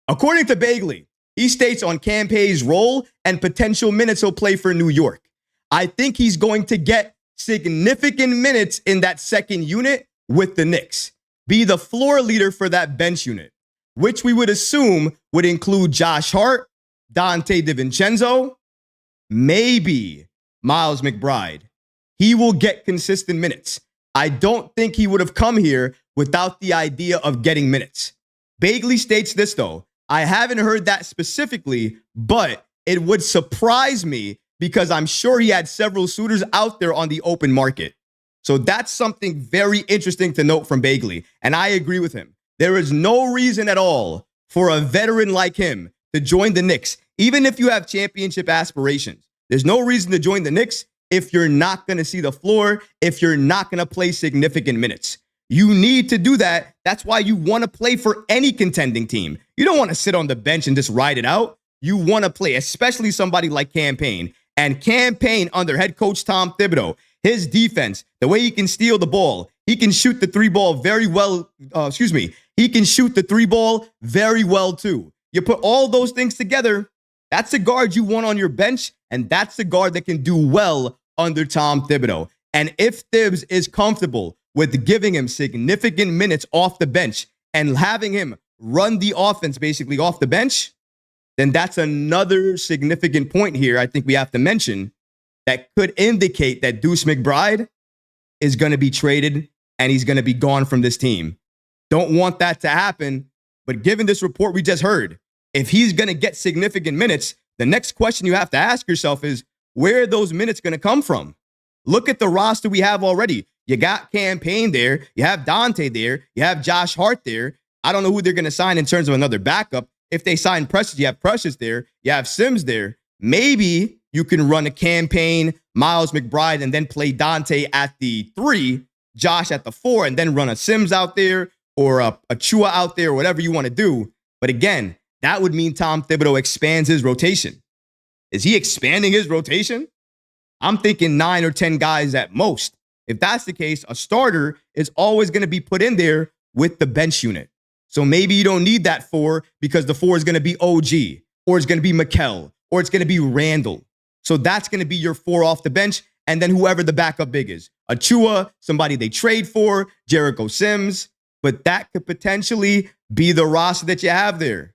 According to Begley, he states on Cam Payne's role and potential minutes he'll play for New York. I think he's going to get significant minutes in that second unit with the Knicks. Be the floor leader for that bench unit, which we would assume would include Josh Hart, Dante DiVincenzo, maybe Miles McBride. He will get consistent minutes. I don't think he would have come here without the idea of getting minutes. Begley states this, though. I haven't heard that specifically, but it would surprise me because I'm sure he had several suitors out there on the open market. So that's something very interesting to note from Begley. And I agree with him. There is no reason at all for a veteran like him to join the Knicks, even if you have championship aspirations. There's no reason to join the Knicks if you're not going to see the floor, if you're not going to play significant minutes. You need to do that. That's why you want to play for any contending team. You don't want to sit on the bench and just ride it out. You want to play, especially somebody like Cam Payne. And Cam Payne under head coach Tom Thibodeau, his defense, the way he can steal the ball, he can shoot the three ball very well. He can shoot the three ball very well too. You put all those things together, that's a guard you want on your bench, and that's a guard that can do well under Tom Thibodeau. And if Thibs is comfortable with giving him significant minutes off the bench and having him run the offense basically off the bench, then that's another significant point here I think we have to mention that could indicate that Deuce McBride is going to be traded and he's going to be gone from this team. Don't want that to happen, but given this report we just heard, if he's going to get significant minutes, the next question you have to ask yourself is, where are those minutes going to come from? Look at the roster we have already. You got Cam Payne there. You have Dante there. You have Josh Hart there. I don't know who they're going to sign in terms of another backup. If they sign Precious, you have Precious there. You have Sims there. Maybe you can run a Cam Payne, Miles McBride, and then play Dante at the 3, Josh at the 4, and then run a Sims out there or a Chua out there, or whatever you want to do. But again, that would mean Tom Thibodeau expands his rotation. Is he expanding his rotation? I'm thinking 9 or 10 guys at most. If that's the case, a starter is always going to be put in there with the bench unit. So maybe you don't need that 4 because the 4 is going to be OG, or it's going to be Mikal, or it's going to be Randall. So that's going to be your 4 off the bench, and then whoever the backup big is. Achua, somebody they trade for, Jericho Sims, but that could potentially be the roster that you have there.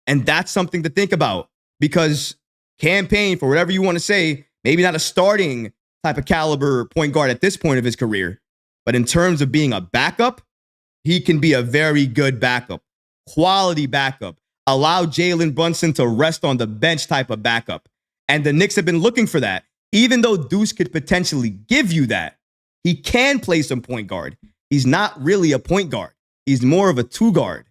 And that's something to think about because Cam Payne, for whatever you want to say, maybe not a starting type of caliber point guard at this point of his career, but in terms of being a backup, he can be a very good backup, quality backup, allow Jalen Brunson to rest on the bench type of backup. And the Knicks have been looking for that. Even though Deuce could potentially give you that, he can play some point guard. He's not really a point guard. He's more of a 2 guard.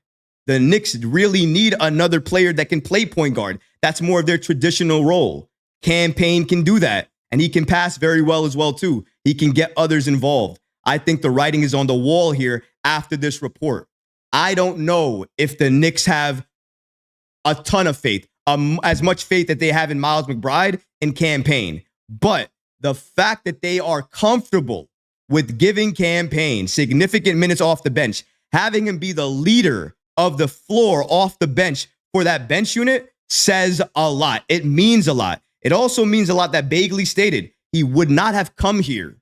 The Knicks really need another player that can play point guard. That's more of their traditional role. Cam Payne can do that, and he can pass very well as well, too. He can get others involved. I think the writing is on the wall here after this report. I don't know if the Knicks have a ton of faith, as much faith that they have in Miles McBride and Cam Payne. But the fact that they are comfortable with giving Cam Payne significant minutes off the bench, having him be the leader of the floor off the bench for that bench unit says a lot. It means a lot. It also means a lot that Begley stated he would not have come here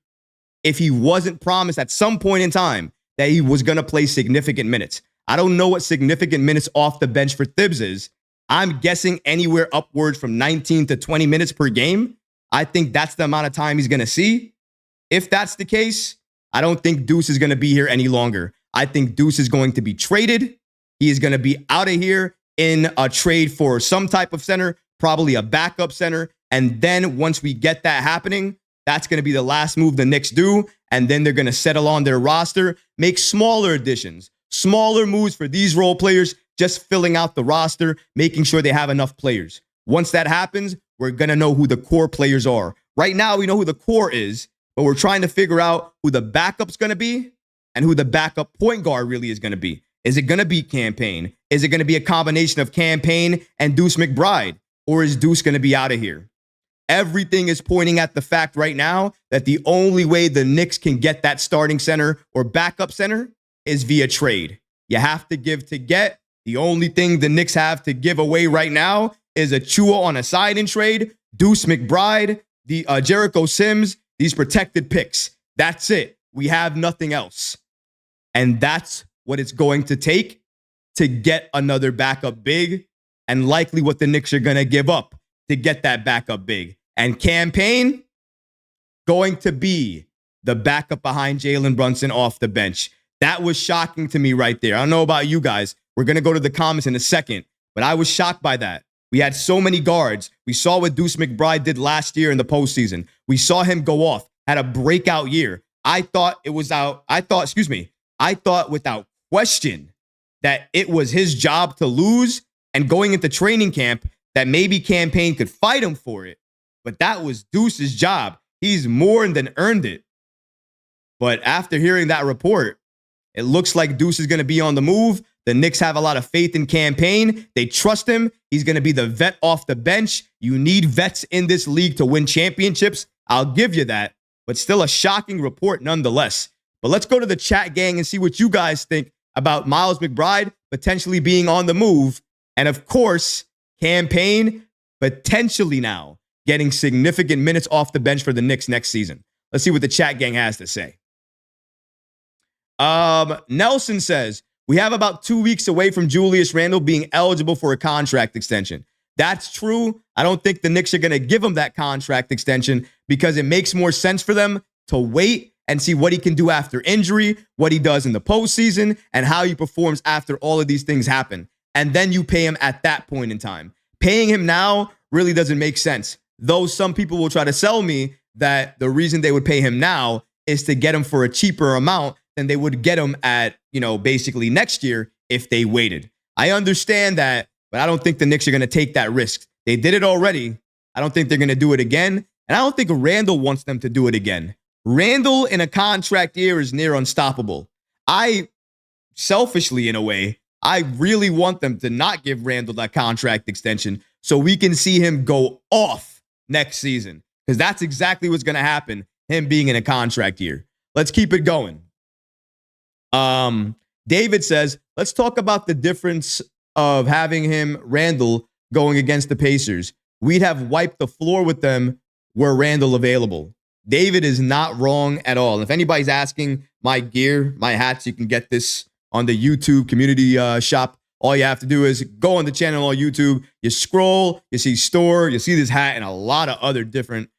if he wasn't promised at some point in time that he was going to play significant minutes. I don't know what significant minutes off the bench for Thibs is. I'm guessing anywhere upwards from 19 to 20 minutes per game. I think that's the amount of time he's going to see. If that's the case, I don't think Deuce is going to be here any longer. I think Deuce is going to be traded. He is going to be out of here in a trade for some type of center, probably a backup center. And then once we get that happening, that's going to be the last move the Knicks do. And then they're going to settle on their roster, make smaller additions, smaller moves for these role players, just filling out the roster, making sure they have enough players. Once that happens, we're going to know who the core players are. Right now, we know who the core is, but we're trying to figure out who the backup's going to be and who the backup point guard really is going to be. Is it going to be Cam Payne? Is it going to be a combination of Cam Payne and Deuce McBride? Or is Deuce going to be out of here? Everything is pointing at the fact right now that the only way the Knicks can get that starting center or backup center is via trade. You have to give to get. The only thing the Knicks have to give away right now is a Chua on a sign-in trade, Deuce McBride, the Jericho Sims, these protected picks. That's it. We have nothing else. And that's what it's going to take to get another backup big, and likely what the Knicks are going to give up to get that backup big. And Cam Payne going to be the backup behind Jalen Brunson off the bench. That was shocking to me right there. I don't know about you guys, We're going to go to the comments in a second, but I was shocked by that. We had so many guards. We saw what Deuce McBride did last year in the postseason. We saw him go off, had a breakout year. I thought without question that it was his job to lose, and going into training camp that maybe Payne could fight him for it. But that was Deuce's job. He's more than earned it. But after hearing that report, it looks like Deuce is going to be on the move. The Knicks have a lot of faith in Payne. They trust him. He's going to be the vet off the bench. You need vets in this league to win championships. I'll give you that. But still a shocking report nonetheless. But let's go to the chat gang and see what you guys think about Miles McBride potentially being on the move. And of course, Payne potentially now getting significant minutes off the bench for the Knicks next season. Let's see what the chat gang has to say. Nelson says, we have about 2 weeks away from Julius Randle being eligible for a contract extension. That's true. I don't think the Knicks are going to give him that contract extension because it makes more sense for them to wait and see what he can do after injury, what he does in the postseason, and how he performs after all of these things happen. And then you pay him at that point in time. Paying him now really doesn't make sense. Though some people will try to sell me that the reason they would pay him now is to get him for a cheaper amount than they would get him at, basically next year if they waited. I understand that, but I don't think the Knicks are going to take that risk. They did it already. I don't think they're going to do it again. And I don't think Randall wants them to do it again. Randall in a contract year is near unstoppable. Selfishly, in a way, I really want them to not give Randall that contract extension so we can see him go off next season, because that's exactly what's going to happen, him being in a contract year. Let's keep it going. David says, let's talk about the difference of having Randall going against the Pacers. We'd have wiped the floor with them were Randall available. David is not wrong at all. If anybody's asking my gear, my hats, you can get this on the YouTube community shop. All you have to do is go on the channel on YouTube. You scroll, you see store, you see this hat and a lot of other different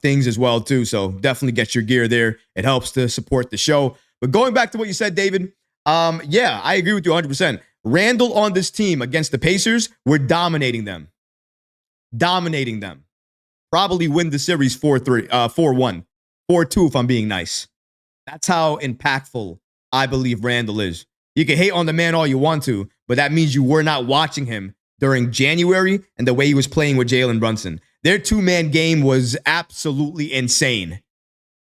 things as well too. So definitely get your gear there. It helps to support the show. But going back to what you said, David, yeah, I agree with you 100%. Randall on this team against the Pacers, we're dominating them. Probably win the series 4-3, 4-1, 4-2 if I'm being nice. That's how impactful I believe Randall is. You can hate on the man all you want to, but that means you were not watching him during January and the way he was playing with Jalen Brunson. Their two-man game was absolutely insane.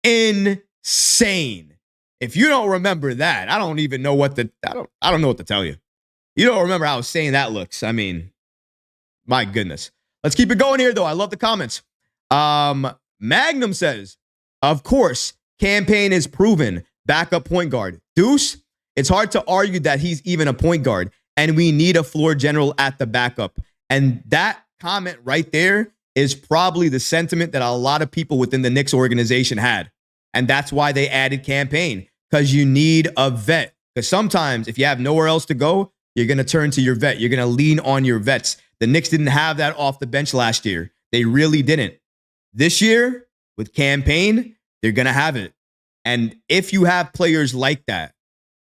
Insane. If you don't remember that, I don't even know what I don't know what to tell you. You don't remember how insane that looks. I mean, my goodness. Let's keep it going here, though. I love the comments. Magnum says, of course, Payne is proven backup point guard. Deuce, it's hard to argue that he's even a point guard, and we need a floor general at the backup. And that comment right there is probably the sentiment that a lot of people within the Knicks organization had. And that's why they added Payne, because you need a vet. Because sometimes if you have nowhere else to go, you're going to turn to your vet. You're going to lean on your vets. The Knicks didn't have that off the bench last year. They really didn't. This year, with Payne, they're going to have it. And if you have players like that,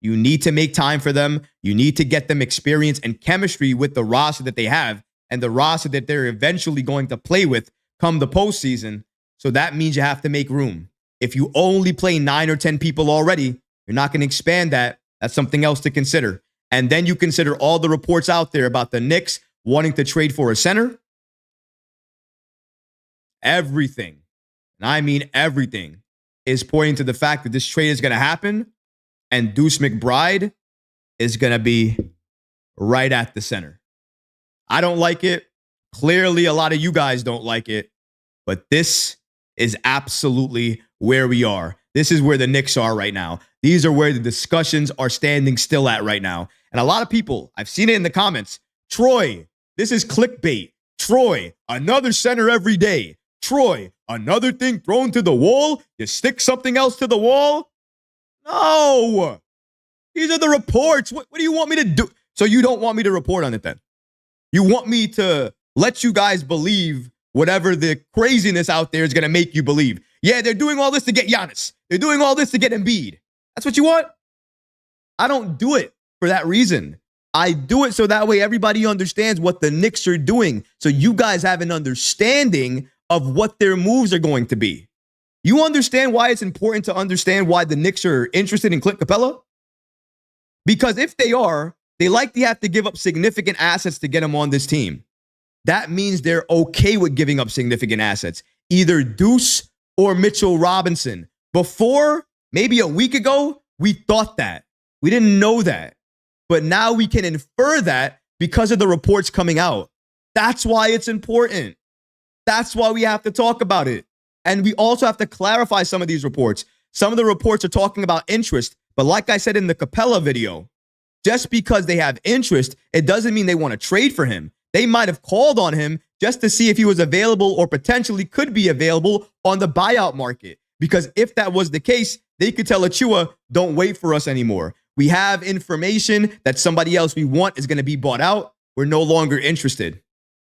you need to make time for them. You need to get them experience and chemistry with the roster that they have and the roster that they're eventually going to play with come the postseason. So that means you have to make room. If you only play 9 or 10 people already, you're not going to expand that. That's something else to consider. And then you consider all the reports out there about the Knicks wanting to trade for a center. Everything, and I mean everything, is pointing to the fact that this trade is going to happen and Deuce McBride is going to be right at the center. I don't like it. Clearly, a lot of you guys don't like it. But this is absolutely where we are. This is where the Knicks are right now. These are where the discussions are standing still at right now. And a lot of people, I've seen it in the comments, Troy, this is clickbait. Troy, another center every day. Troy, another thing thrown to the wall? You stick something else to the wall? No. These are the reports. What do you want me to do? So you don't want me to report on it then? You want me to let you guys believe whatever the craziness out there is going to make you believe. Yeah, they're doing all this to get Giannis. They're doing all this to get Embiid. That's what you want? I don't do it for that reason. I do it so that way everybody understands what the Knicks are doing. So you guys have an understanding of what their moves are going to be. You understand why it's important to understand why the Knicks are interested in Clint Capella? Because if they are, they likely have to give up significant assets to get him on this team. That means they're okay with giving up significant assets, either Deuce or Mitchell Robinson. Before, maybe a week ago, we thought that. We didn't know that. But now we can infer that because of the reports coming out. That's why it's important. That's why we have to talk about it. And we also have to clarify some of these reports. Some of the reports are talking about interest. But like I said in the Capella video, just because they have interest, it doesn't mean they want to trade for him. They might have called on him just to see if he was available or potentially could be available on the buyout market. Because if that was the case, they could tell Achua, don't wait for us anymore. We have information that somebody else we want is going to be bought out. We're no longer interested.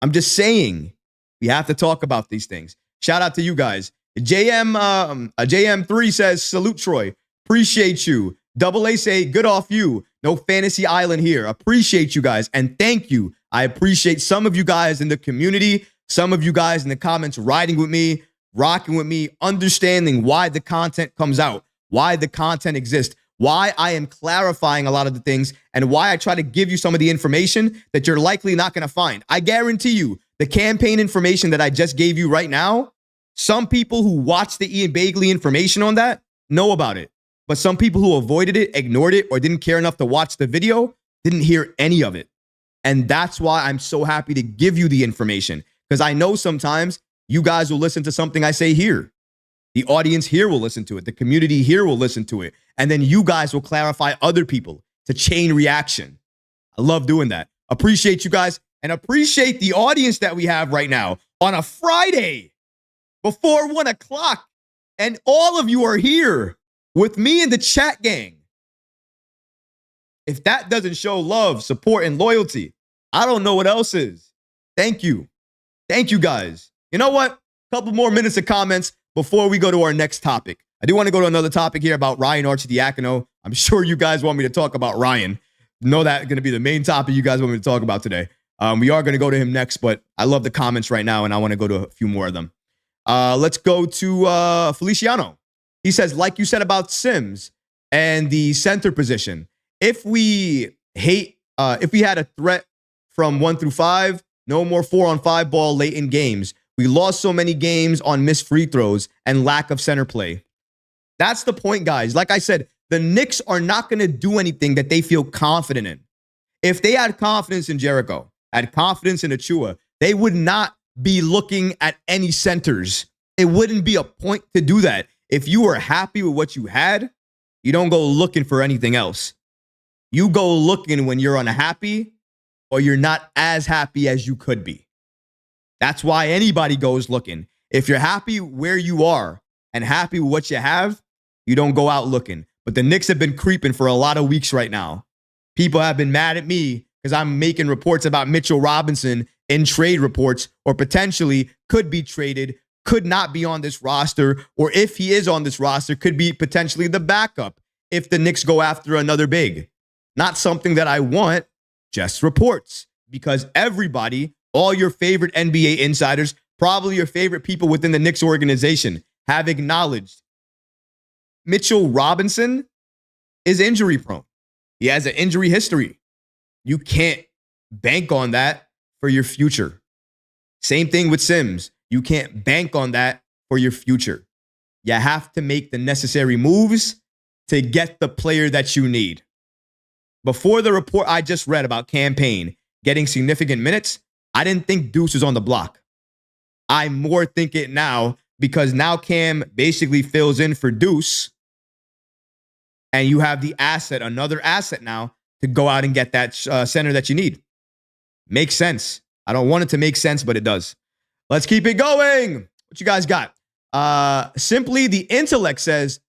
I'm just saying we have to talk about these things. Shout out to you guys. JM3 says, salute Troy. Appreciate you. Double A say, good off you. No fantasy island here. Appreciate you guys. And thank you. I appreciate some of you guys in the community, some of you guys in the comments riding with me, rocking with me, understanding why the content comes out, why the content exists, why I am clarifying a lot of the things, and why I try to give you some of the information that you're likely not going to find. I guarantee you, the campaign information that I just gave you right now, some people who watched the Ian Begley information on that know about it. But some people who avoided it, ignored it, or didn't care enough to watch the video didn't hear any of it. And that's why I'm so happy to give you the information, because I know sometimes you guys will listen to something I say here. The audience here will listen to it. The community here will listen to it. And then you guys will clarify other people to chain reaction. I love doing that. Appreciate you guys and appreciate the audience that we have right now on a Friday before 1 o'clock. And all of you are here with me in the chat gang. If that doesn't show love, support, and loyalty, I don't know what else is. Thank you. Thank you guys. You know what? A couple more minutes of comments before we go to our next topic. I do want to go to another topic here about Ryan Archidiacono. I'm sure you guys want me to talk about Ryan. Know that's going to be the main topic you guys want me to talk about today. We are going to go to him next, but I love the comments right now, and I want to go to a few more of them. Let's go to Feliciano. He says, like you said about Sims and the center position, if we had a threat from 1 through 5, no more 4-on-5 ball late in games. We lost so many games on missed free throws and lack of center play. That's the point, guys. Like I said, the Knicks are not going to do anything that they feel confident in. If they had confidence in Jericho, had confidence in Achua, they would not be looking at any centers. It wouldn't be a point to do that. If you were happy with what you had, you don't go looking for anything else. You go looking when you're unhappy or you're not as happy as you could be. That's why anybody goes looking. If you're happy where you are and happy with what you have, you don't go out looking. But the Knicks have been creeping for a lot of weeks right now. People have been mad at me because I'm making reports about Mitchell Robinson in trade reports, or potentially could be traded, could not be on this roster, or if he is on this roster, could be potentially the backup if the Knicks go after another big. Not something that I want, just reports. Because everybody, all your favorite NBA insiders, probably your favorite people within the Knicks organization, have acknowledged Mitchell Robinson is injury prone. He has an injury history. You can't bank on that for your future. Same thing with Sims. You can't bank on that for your future. You have to make the necessary moves to get the player that you need. Before the report I just read about Payne getting significant minutes, I didn't think Deuce was on the block. I more think it now because now Cam basically fills in for Deuce, and you have the asset, another asset now, to go out and get that center that you need. Makes sense. I don't want it to make sense, but it does. Let's keep it going. What you guys got? Simply the Intellect says,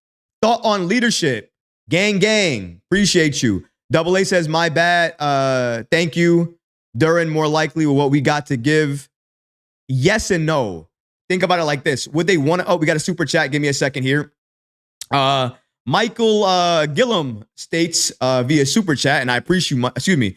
thought on leadership. Gang, gang. Appreciate you. Double A says, my bad. Thank you. Duran, more likely with what we got to give. Yes and no. Think about it like this. Would they want to? Oh, we got a super chat. Give me a second here. Michael Gillum states via super chat, and I appreciate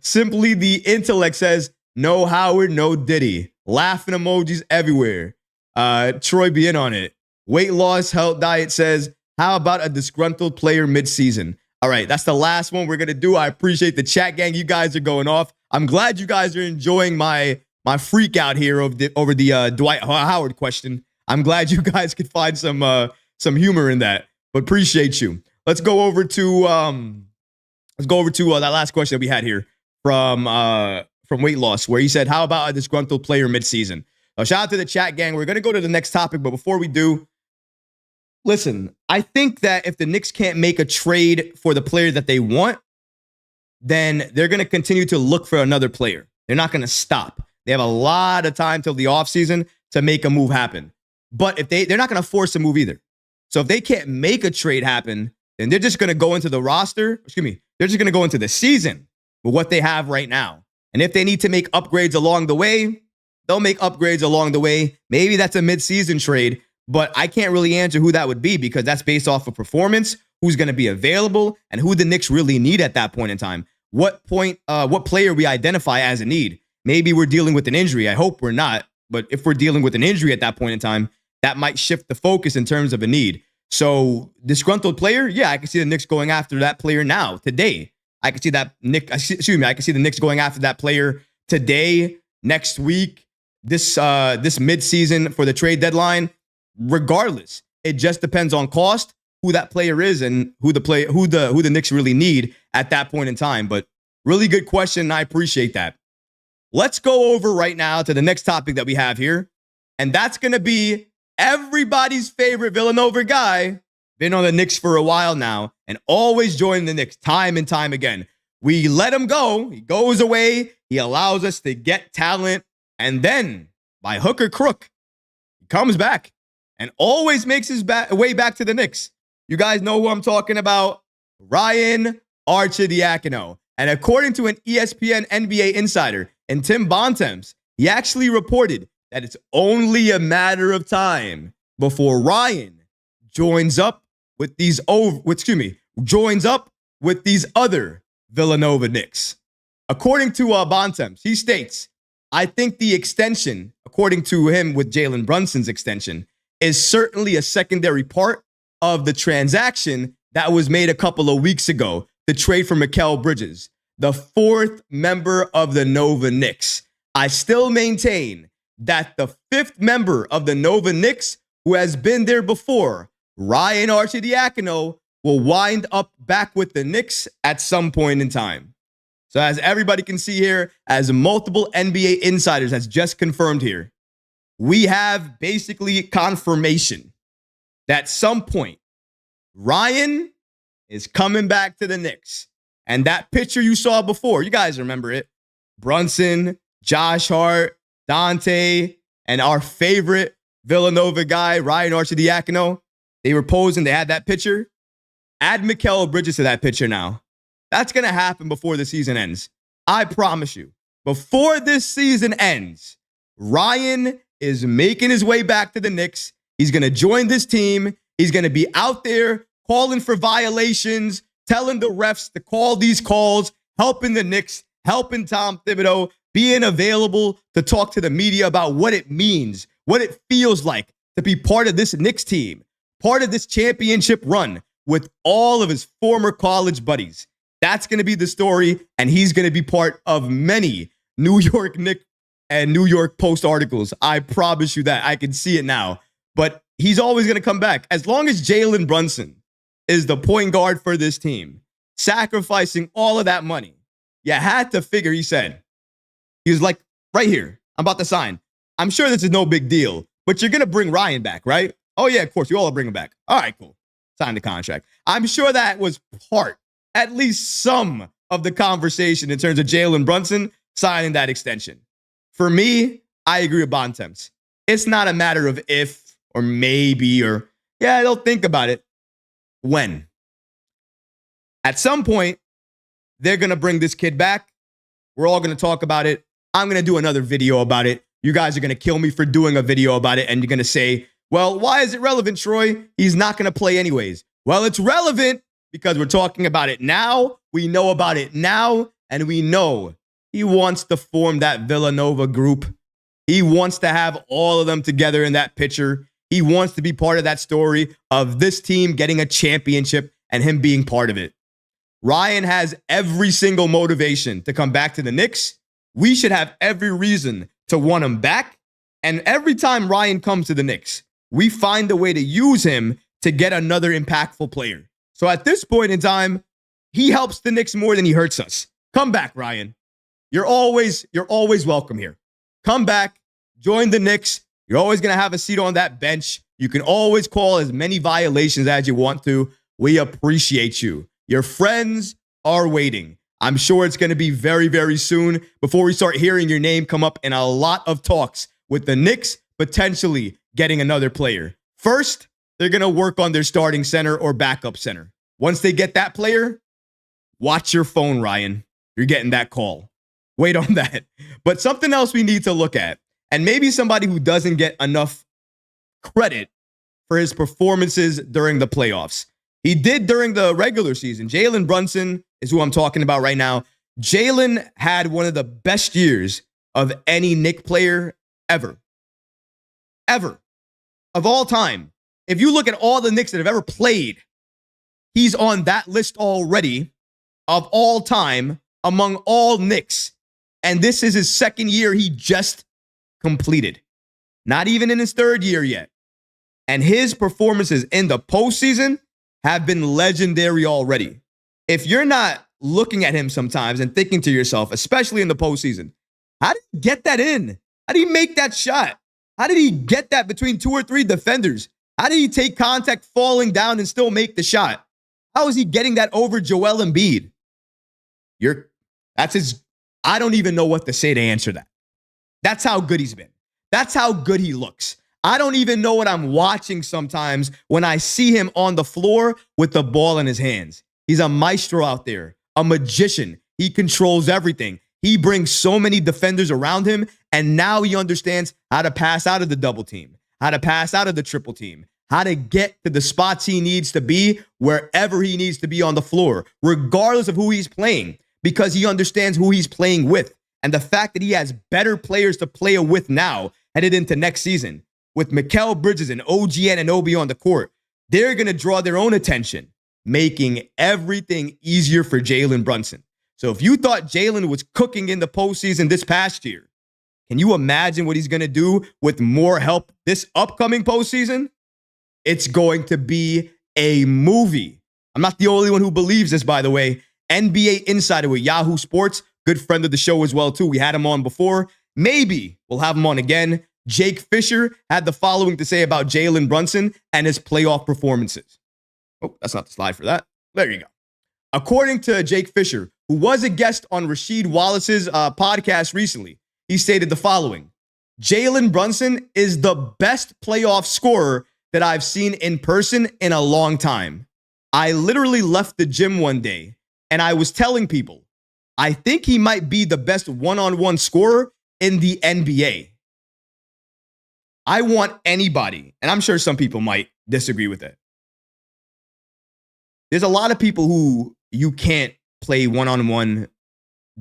Simply the intellect says, no Howard, no Diddy. Laughing emojis everywhere. Troy be in on it. Weight loss health diet says, how about a disgruntled player midseason? All right, that's the last one we're going to do. I appreciate the chat gang. You guys are going off. I'm glad you guys are enjoying my freak out here over the Dwight Howard question. I'm glad you guys could find some humor in that, but appreciate you. Let's go over to that last question that we had here from Weight Loss, where he said, how about a disgruntled player midseason? Shout out to the chat gang. We're going to go to the next topic, but before we do, listen, I think that if the Knicks can't make a trade for the player that they want, then they're going to continue to look for another player. They're not going to stop. They have a lot of time till the offseason to make a move happen. But if they're not going to force a move either. So if they can't make a trade happen, then they're just going to go into the roster. They're just going to go into the season with what they have right now. And if they need to make upgrades along the way, they'll make upgrades along the way. Maybe that's a midseason trade, but I can't really answer who that would be because that's based off of performance, who's going to be available, and who the Knicks really need at that point in time. What player we identify as a need. Maybe we're dealing with an injury. I hope we're not. But if we're dealing with an injury at that point in time, that might shift the focus in terms of a need. So disgruntled player, yeah, I can see the Knicks going after that player now, today. I can see the Knicks going after that player today, next week, this midseason for the trade deadline. Regardless, it just depends on cost, who that player is, and who the Knicks really need at that point in time. But really good question, and I appreciate that. Let's go over right now to the next topic that we have here, and that's going to be everybody's favorite Villanova guy. Been on the Knicks for a while now and always joining the Knicks time and time again. We let him go. He goes away. He allows us to get talent. And then, by hook or crook, he comes back and always makes his way back to the Knicks. You guys know who I'm talking about. Ryan Archidiacono. And according to an ESPN NBA insider and Tim Bontemps, he actually reported that it's only a matter of time before Ryan joins up with these other Villanova Knicks. According to Bontemps, he states, I think the extension, according to him with Jalen Brunson's extension, is certainly a secondary part of the transaction that was made a couple of weeks ago, the trade for Mikal Bridges, the fourth member of the Nova Knicks. I still maintain that the fifth member of the Nova Knicks, who has been there before, Ryan Archidiacono, will wind up back with the Knicks at some point in time. So as everybody can see here, as multiple NBA insiders has just confirmed here, we have basically confirmation that at some point, Ryan is coming back to the Knicks. And that picture you saw before, you guys remember it, Brunson, Josh Hart, Dante, and our favorite Villanova guy, Ryan Archidiacono, they were posing, they had that picture. Add Mikal Bridges to that picture now. That's going to happen before the season ends. I promise you. Before this season ends, Ryan is making his way back to the Knicks. He's going to join this team. He's going to be out there calling for violations, telling the refs to call these calls, helping the Knicks, helping Tom Thibodeau, being available to talk to the media about what it means, what it feels like to be part of this Knicks team, part of this championship run with all of his former college buddies. That's going to be the story, and he's going to be part of many New York Knicks and New York Post articles. I promise you that. I can see it now. But he's always going to come back. As long as Jalen Brunson is the point guard for this team, sacrificing all of that money, you had to figure, he said, he was like, right here, I'm about to sign. I'm sure this is no big deal, but you're going to bring Ryan back, right? Oh, yeah, of course. You all are bringing him back. All right, cool. Sign the contract. I'm sure that was part, at least some of the conversation in terms of Jalen Brunson signing that extension. For me, I agree with Bontemps. It's not a matter of if or maybe or, yeah, they'll think about it. When? At some point, they're going to bring this kid back. We're all going to talk about it. I'm going to do another video about it. You guys are going to kill me for doing a video about it, and you're going to say, well, why is it relevant, Troy? He's not going to play anyways. Well, it's relevant because we're talking about it now. We know about it now, and we know he wants to form that Villanova group. He wants to have all of them together in that picture. He wants to be part of that story of this team getting a championship and him being part of it. Ryan has every single motivation to come back to the Knicks. We should have every reason to want him back. And every time Ryan comes to the Knicks, we find a way to use him to get another impactful player. So at this point in time, he helps the Knicks more than he hurts us. Come back, Ryan. You're always welcome here. Come back, join the Knicks. You're always going to have a seat on that bench. You can always call as many violations as you want to. We appreciate you. Your friends are waiting. I'm sure it's going to be very, very soon before we start hearing your name come up in a lot of talks with the Knicks potentially getting another player. First, they're going to work on their starting center or backup center. Once they get that player, watch your phone, Ryan. You're getting that call. Wait on that. But something else we need to look at, and maybe somebody who doesn't get enough credit for his performances during the playoffs. He did during the regular season. Jalen Brunson is who I'm talking about right now. Jalen had one of the best years of any Knick player ever. Ever. Of all time. If you look at all the Knicks that have ever played, he's on that list already of all time among all Knicks. And this is his second year he just completed. Not even in his third year yet. And his performances in the postseason have been legendary already. If you're not looking at him sometimes and thinking to yourself, especially in the postseason, how did he get that in? How did he make that shot? How did he get that between 2 or 3 defenders? How did he take contact falling down and still make the shot? How is he getting that over Joel Embiid? I don't even know what to say to answer that. That's how good he's been. That's how good he looks. I don't even know what I'm watching sometimes when I see him on the floor with the ball in his hands. He's a maestro out there, a magician. He controls everything. He brings so many defenders around him, and now he understands how to pass out of the double team, how to pass out of the triple team, how to get to the spots he needs to be wherever he needs to be on the floor, regardless of who he's playing, because he understands who he's playing with. And the fact that he has better players to play with now headed into next season, with Mikal Bridges and OG Anunoby on the court, they're going to draw their own attention, making everything easier for Jalen Brunson. So if you thought Jalen was cooking in the postseason this past year, can you imagine what he's going to do with more help this upcoming postseason? It's going to be a movie. I'm not the only one who believes this, by the way. NBA Insider with Yahoo Sports, good friend of the show as well, too. We had him on before. Maybe we'll have him on again. Jake Fisher had the following to say about Jalen Brunson and his playoff performances. Oh, that's not the slide for that. There you go. According to Jake Fisher, who was a guest on Rasheed Wallace's podcast recently, he stated the following: Jalen Brunson is the best playoff scorer that I've seen in person in a long time. I literally left the gym one day and I was telling people, I think he might be the best one-on-one scorer in the NBA. I want anybody, and I'm sure some people might disagree with it. There's a lot of people who you can't play one-on-one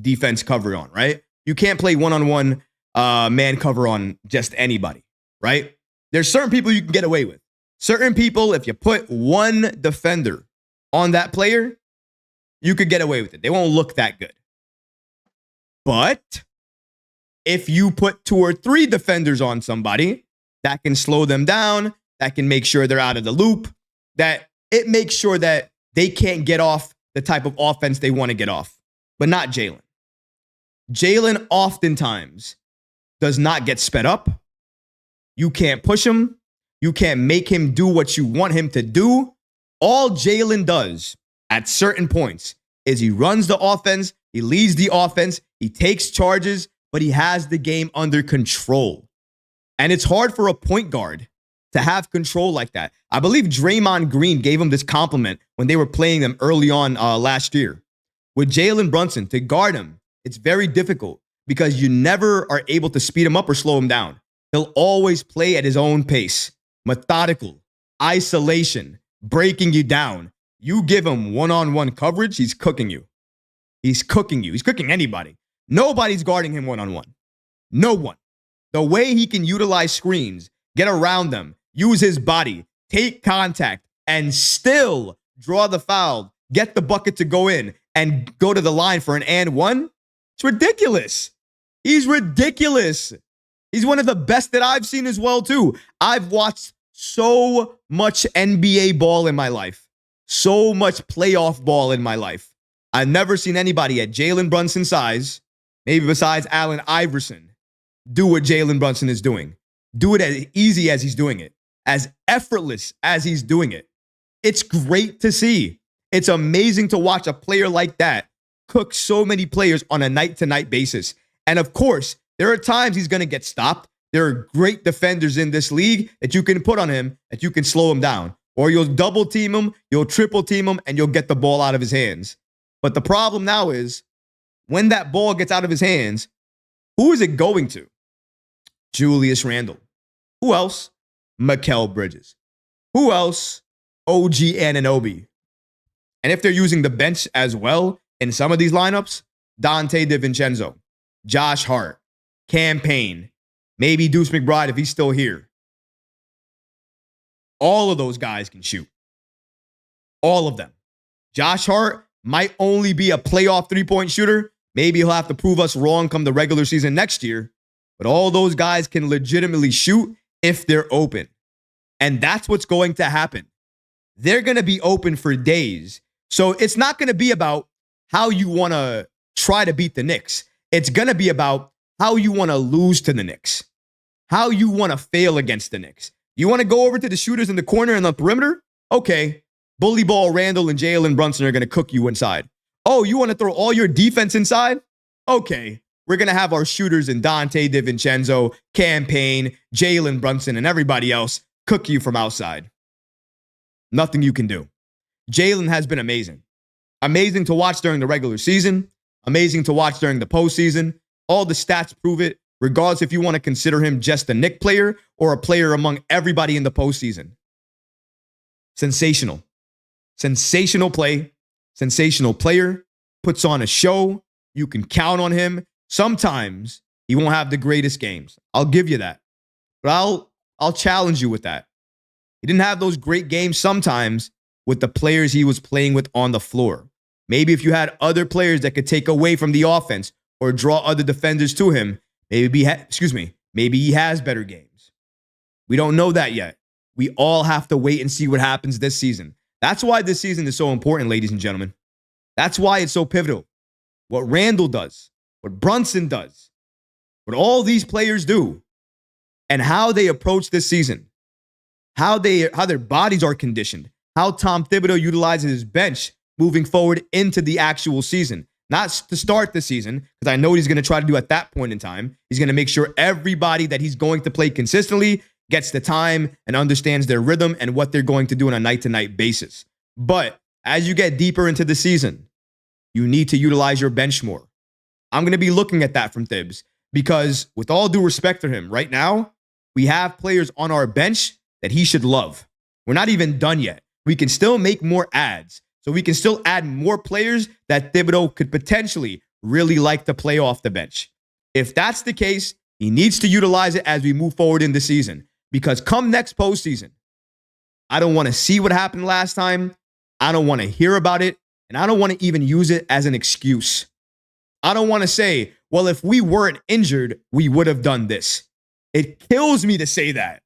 defense cover on, right? You can't play one-on-one man cover on just anybody, right? There's certain people you can get away with. Certain people, if you put one defender on that player, you could get away with it. They won't look that good. But if you put 2 or 3 defenders on somebody, that can slow them down, that can make sure they're out of the loop, that it makes sure that they can't get off the type of offense they want to get off. But not Jalen. Jalen oftentimes does not get sped up. You can't push him. You can't make him do what you want him to do. All Jalen does at certain points is he runs the offense, he leads the offense, he takes charges, but he has the game under control. And it's hard for a point guard to have control like that. I believe Draymond Green gave him this compliment when they were playing them early on last year. With Jalen Brunson, to guard him, it's very difficult because you never are able to speed him up or slow him down. He'll always play at his own pace, methodical, isolation, breaking you down. You give him one-on-one coverage, he's cooking you. He's cooking you. He's cooking anybody. Nobody's guarding him one-on-one. No one. The way he can utilize screens, get around them, use his body, take contact, and still draw the foul, get the bucket to go in, and go to the line for an and one, it's ridiculous. He's ridiculous. He's one of the best that I've seen as well, too. I've watched so much NBA ball in my life, so much playoff ball in my life. I've never seen anybody at Jalen Brunson's size, maybe besides Allen Iverson, do what Jalen Brunson is doing. Do it as easy as he's doing it, as effortless as he's doing it. It's great to see. It's amazing to watch a player like that cook so many players on a night-to-night basis. And of course, there are times he's going to get stopped. There are great defenders in this league that you can put on him, that you can slow him down. Or you'll double team him, you'll triple team him, and you'll get the ball out of his hands. But the problem now is, when that ball gets out of his hands, who is it going to? Julius Randle. Who else? Mikal Bridges. Who else? OG Anunoby. And if they're using the bench as well in some of these lineups, Dante DiVincenzo, Josh Hart, Payne, maybe Deuce McBride if he's still here. All of those guys can shoot. All of them. Josh Hart might only be a playoff three-point shooter. Maybe he'll have to prove us wrong come the regular season next year. But all those guys can legitimately shoot if they're open. And that's what's going to happen. They're going to be open for days. So it's not going to be about how you want to try to beat the Knicks. It's going to be about how you want to lose to the Knicks. How you want to fail against the Knicks. You want to go over to the shooters in the corner and the perimeter? Okay. Bully ball Randall and Jalen Brunson are going to cook you inside. Oh, you want to throw all your defense inside? Okay. We're going to have our shooters in Dante DiVincenzo, Payne, Jalen Brunson, and everybody else cook you from outside. Nothing you can do. Jalen has been amazing. Amazing to watch during the regular season. Amazing to watch during the postseason. All the stats prove it, regardless if you want to consider him just a Knick player or a player among everybody in the postseason. Sensational. Sensational play. Sensational player. Puts on a show. You can count on him. Sometimes he won't have the greatest games. I'll give you that. But I'll challenge you with that. He didn't have those great games sometimes with the players he was playing with on the floor. Maybe if you had other players that could take away from the offense or draw other defenders to him, maybe he has better games. We don't know that yet. We all have to wait and see what happens this season. That's why this season is so important, ladies and gentlemen. That's why it's so pivotal. What Randall does, what Brunson does, what all these players do, and how they approach this season, how their bodies are conditioned, how Tom Thibodeau utilizes his bench moving forward into the actual season. Not to start the season, because I know what he's going to try to do at that point in time. He's going to make sure everybody that he's going to play consistently gets the time and understands their rhythm and what they're going to do on a night-to-night basis. But as you get deeper into the season, you need to utilize your bench more. I'm going to be looking at that from Thibs because with all due respect to him, right now, we have players on our bench that he should love. We're not even done yet. We can still make more adds. So we can still add more players that Thibodeau could potentially really like to play off the bench. If that's the case, he needs to utilize it as we move forward in the season. Because come next postseason, I don't want to see what happened last time. I don't want to hear about it. And I don't want to even use it as an excuse. I don't want to say, well, if we weren't injured, we would have done this. It kills me to say that.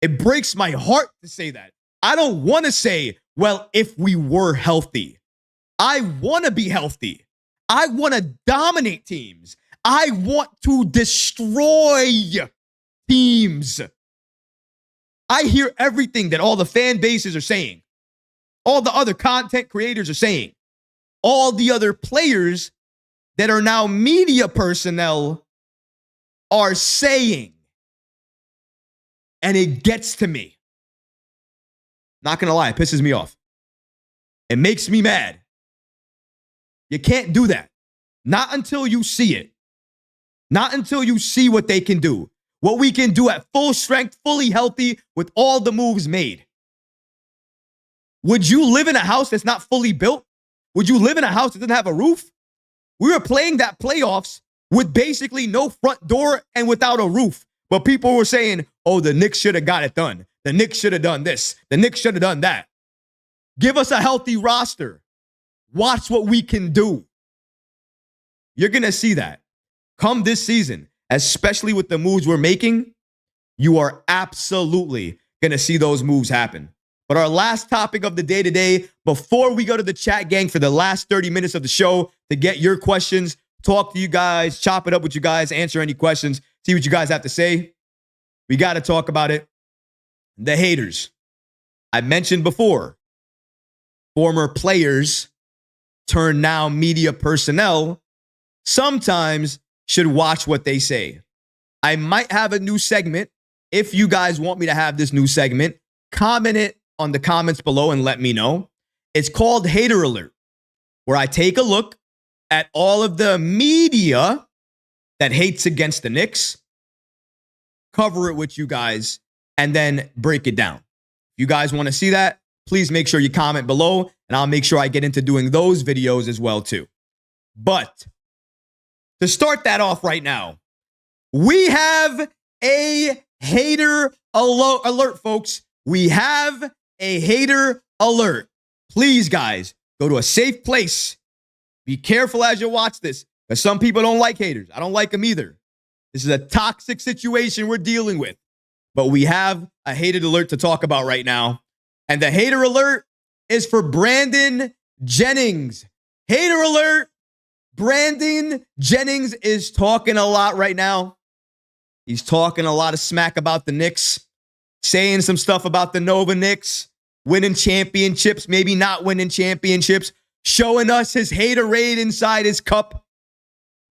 It breaks my heart to say that. I don't want to say, well, if we were healthy. I want to be healthy. I want to dominate teams. I want to destroy teams. I hear everything that all the fan bases are saying. All the other content creators are saying. All the other players that are now media personnel are saying. And it gets to me. Not going to lie, it pisses me off. It makes me mad. You can't do that. Not until you see it. Not until you see what they can do. What we can do at full strength, fully healthy, with all the moves made. Would you live in a house that's not fully built? Would you live in a house that doesn't have a roof? We were playing that playoffs with basically no front door and without a roof. But people were saying, oh, the Knicks should have got it done. The Knicks should have done this. The Knicks should have done that. Give us a healthy roster. Watch what we can do. You're going to see that. Come this season, especially with the moves we're making, you are absolutely going to see those moves happen. But our last topic of the day today, before we go to the chat gang for the last 30 minutes of the show to get your questions, talk to you guys, chop it up with you guys, answer any questions, see what you guys have to say, we got to talk about it. The haters. I mentioned before, former players turned now media personnel sometimes should watch what they say. I might have a new segment. If you guys want me to have this new segment, comment it on the comments below and let me know. It's called Hater Alert, where I take a look at all of the media that hates against the Knicks, cover it with you guys, and then break it down. If you guys want to see that, please make sure you comment below, and I'll make sure I get into doing those videos as well too. But to start that off right now, we have a hater alert, folks. We have a hater alert. Please, guys, go to a safe place. Be careful as you watch this, because some people don't like haters. I don't like them either. This is a toxic situation we're dealing with. But we have a hater alert to talk about right now. And the hater alert is for Brandon Jennings. Hater alert. Brandon Jennings is talking a lot right now. He's talking a lot of smack about the Knicks, saying some stuff about the Nova Knicks, winning championships, maybe not winning championships, showing us his haterade inside his cup.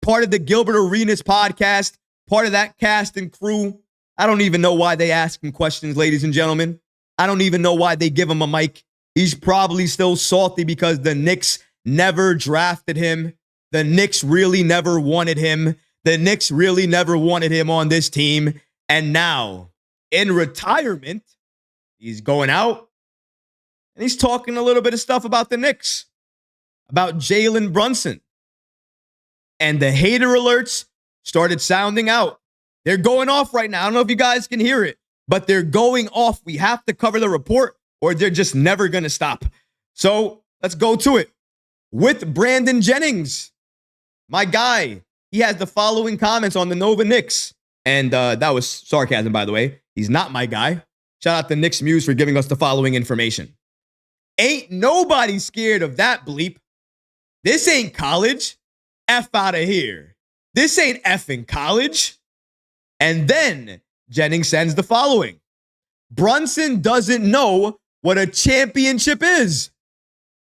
Part of the Gilbert Arenas podcast, part of that cast and crew. I don't even know why they ask him questions, ladies and gentlemen. I don't even know why they give him a mic. He's probably still salty because the Knicks never drafted him. The Knicks really never wanted him. The Knicks really never wanted him on this team. And now, in retirement, he's going out and he's talking a little bit of stuff about the Knicks, about Jalen Brunson. And the hater alerts started sounding out. They're going off right now. I don't know if you guys can hear it, but they're going off. We have to cover the report or they're just never going to stop. So let's go to it. With Brandon Jennings, my guy, he has the following comments on the Nova Knicks. And that was sarcasm, by the way. He's not my guy. Shout out to Knicks Muse for giving us the following information. Ain't nobody scared of that bleep. This ain't college. F out of here. This ain't effing college. And then Jennings sends the following. Brunson doesn't know what a championship is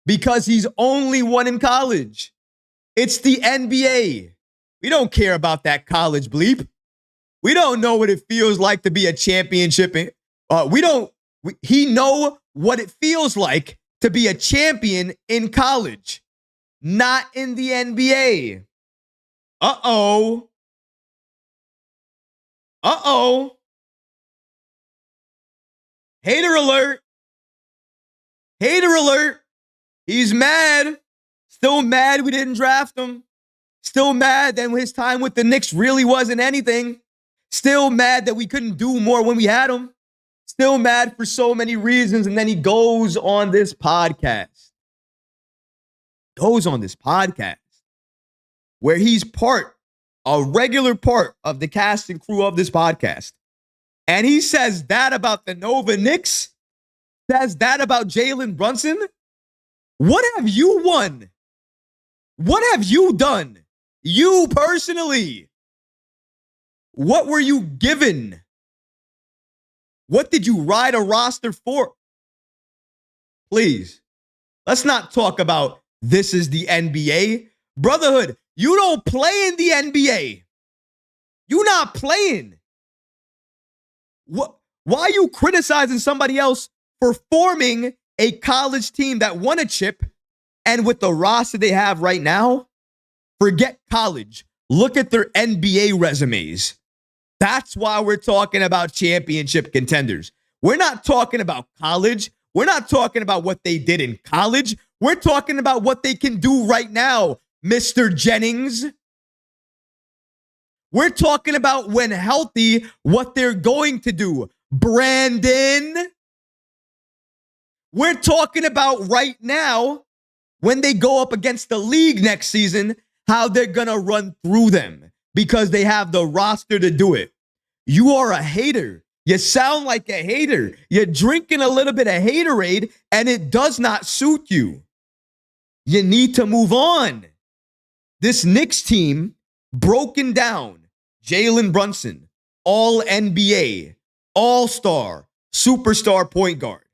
because he's only won in college. It's the NBA. We don't care about that college bleep. We don't know what it feels like to be a championship. He know what it feels like to be a champion in college, not in the NBA. Uh-oh. Hater alert. Hater alert. He's mad. Still mad we didn't draft him. Still mad that his time with the Knicks really wasn't anything. Still mad that we couldn't do more when we had him. Still mad for so many reasons. And then he goes on this podcast. Where he's a regular part of the cast and crew of this podcast. And he says that about the Nova Knicks, says that about Jalen Brunson. What have you won? What have you done? You personally. What were you given? What did you ride a roster for? Please, let's not talk about this is the NBA. Brotherhood, you don't play in the NBA. You're not playing. What? Why are you criticizing somebody else for forming a college team that won a chip and with the roster they have right now? Forget college. Look at their NBA resumes. That's why we're talking about championship contenders. We're not talking about college. We're not talking about what they did in college. We're talking about what they can do right now. Mr. Jennings. We're talking about when healthy, what they're going to do. Brandon. We're talking about right now, when they go up against the league next season, how they're going to run through them because they have the roster to do it. You are a hater. You sound like a hater. You're drinking a little bit of haterade, and it does not suit you. You need to move on. This Knicks team, broken down. Jalen Brunson, all-NBA, all-star, superstar point guard.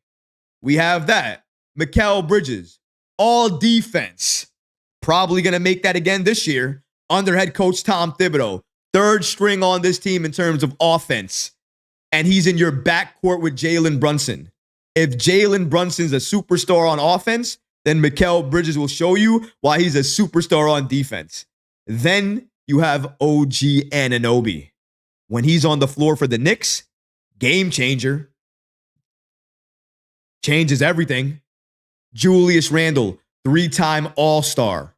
We have that. Mikal Bridges, all defense. Probably going to make that again this year under head coach Tom Thibodeau. Third string on this team in terms of offense. And he's in your backcourt with Jalen Brunson. If Jalen Brunson's a superstar on offense, then Mikal Bridges will show you why he's a superstar on defense. Then you have OG Anunoby. When he's on the floor for the Knicks, game changer. Changes everything. Julius Randle, 3-time All-Star.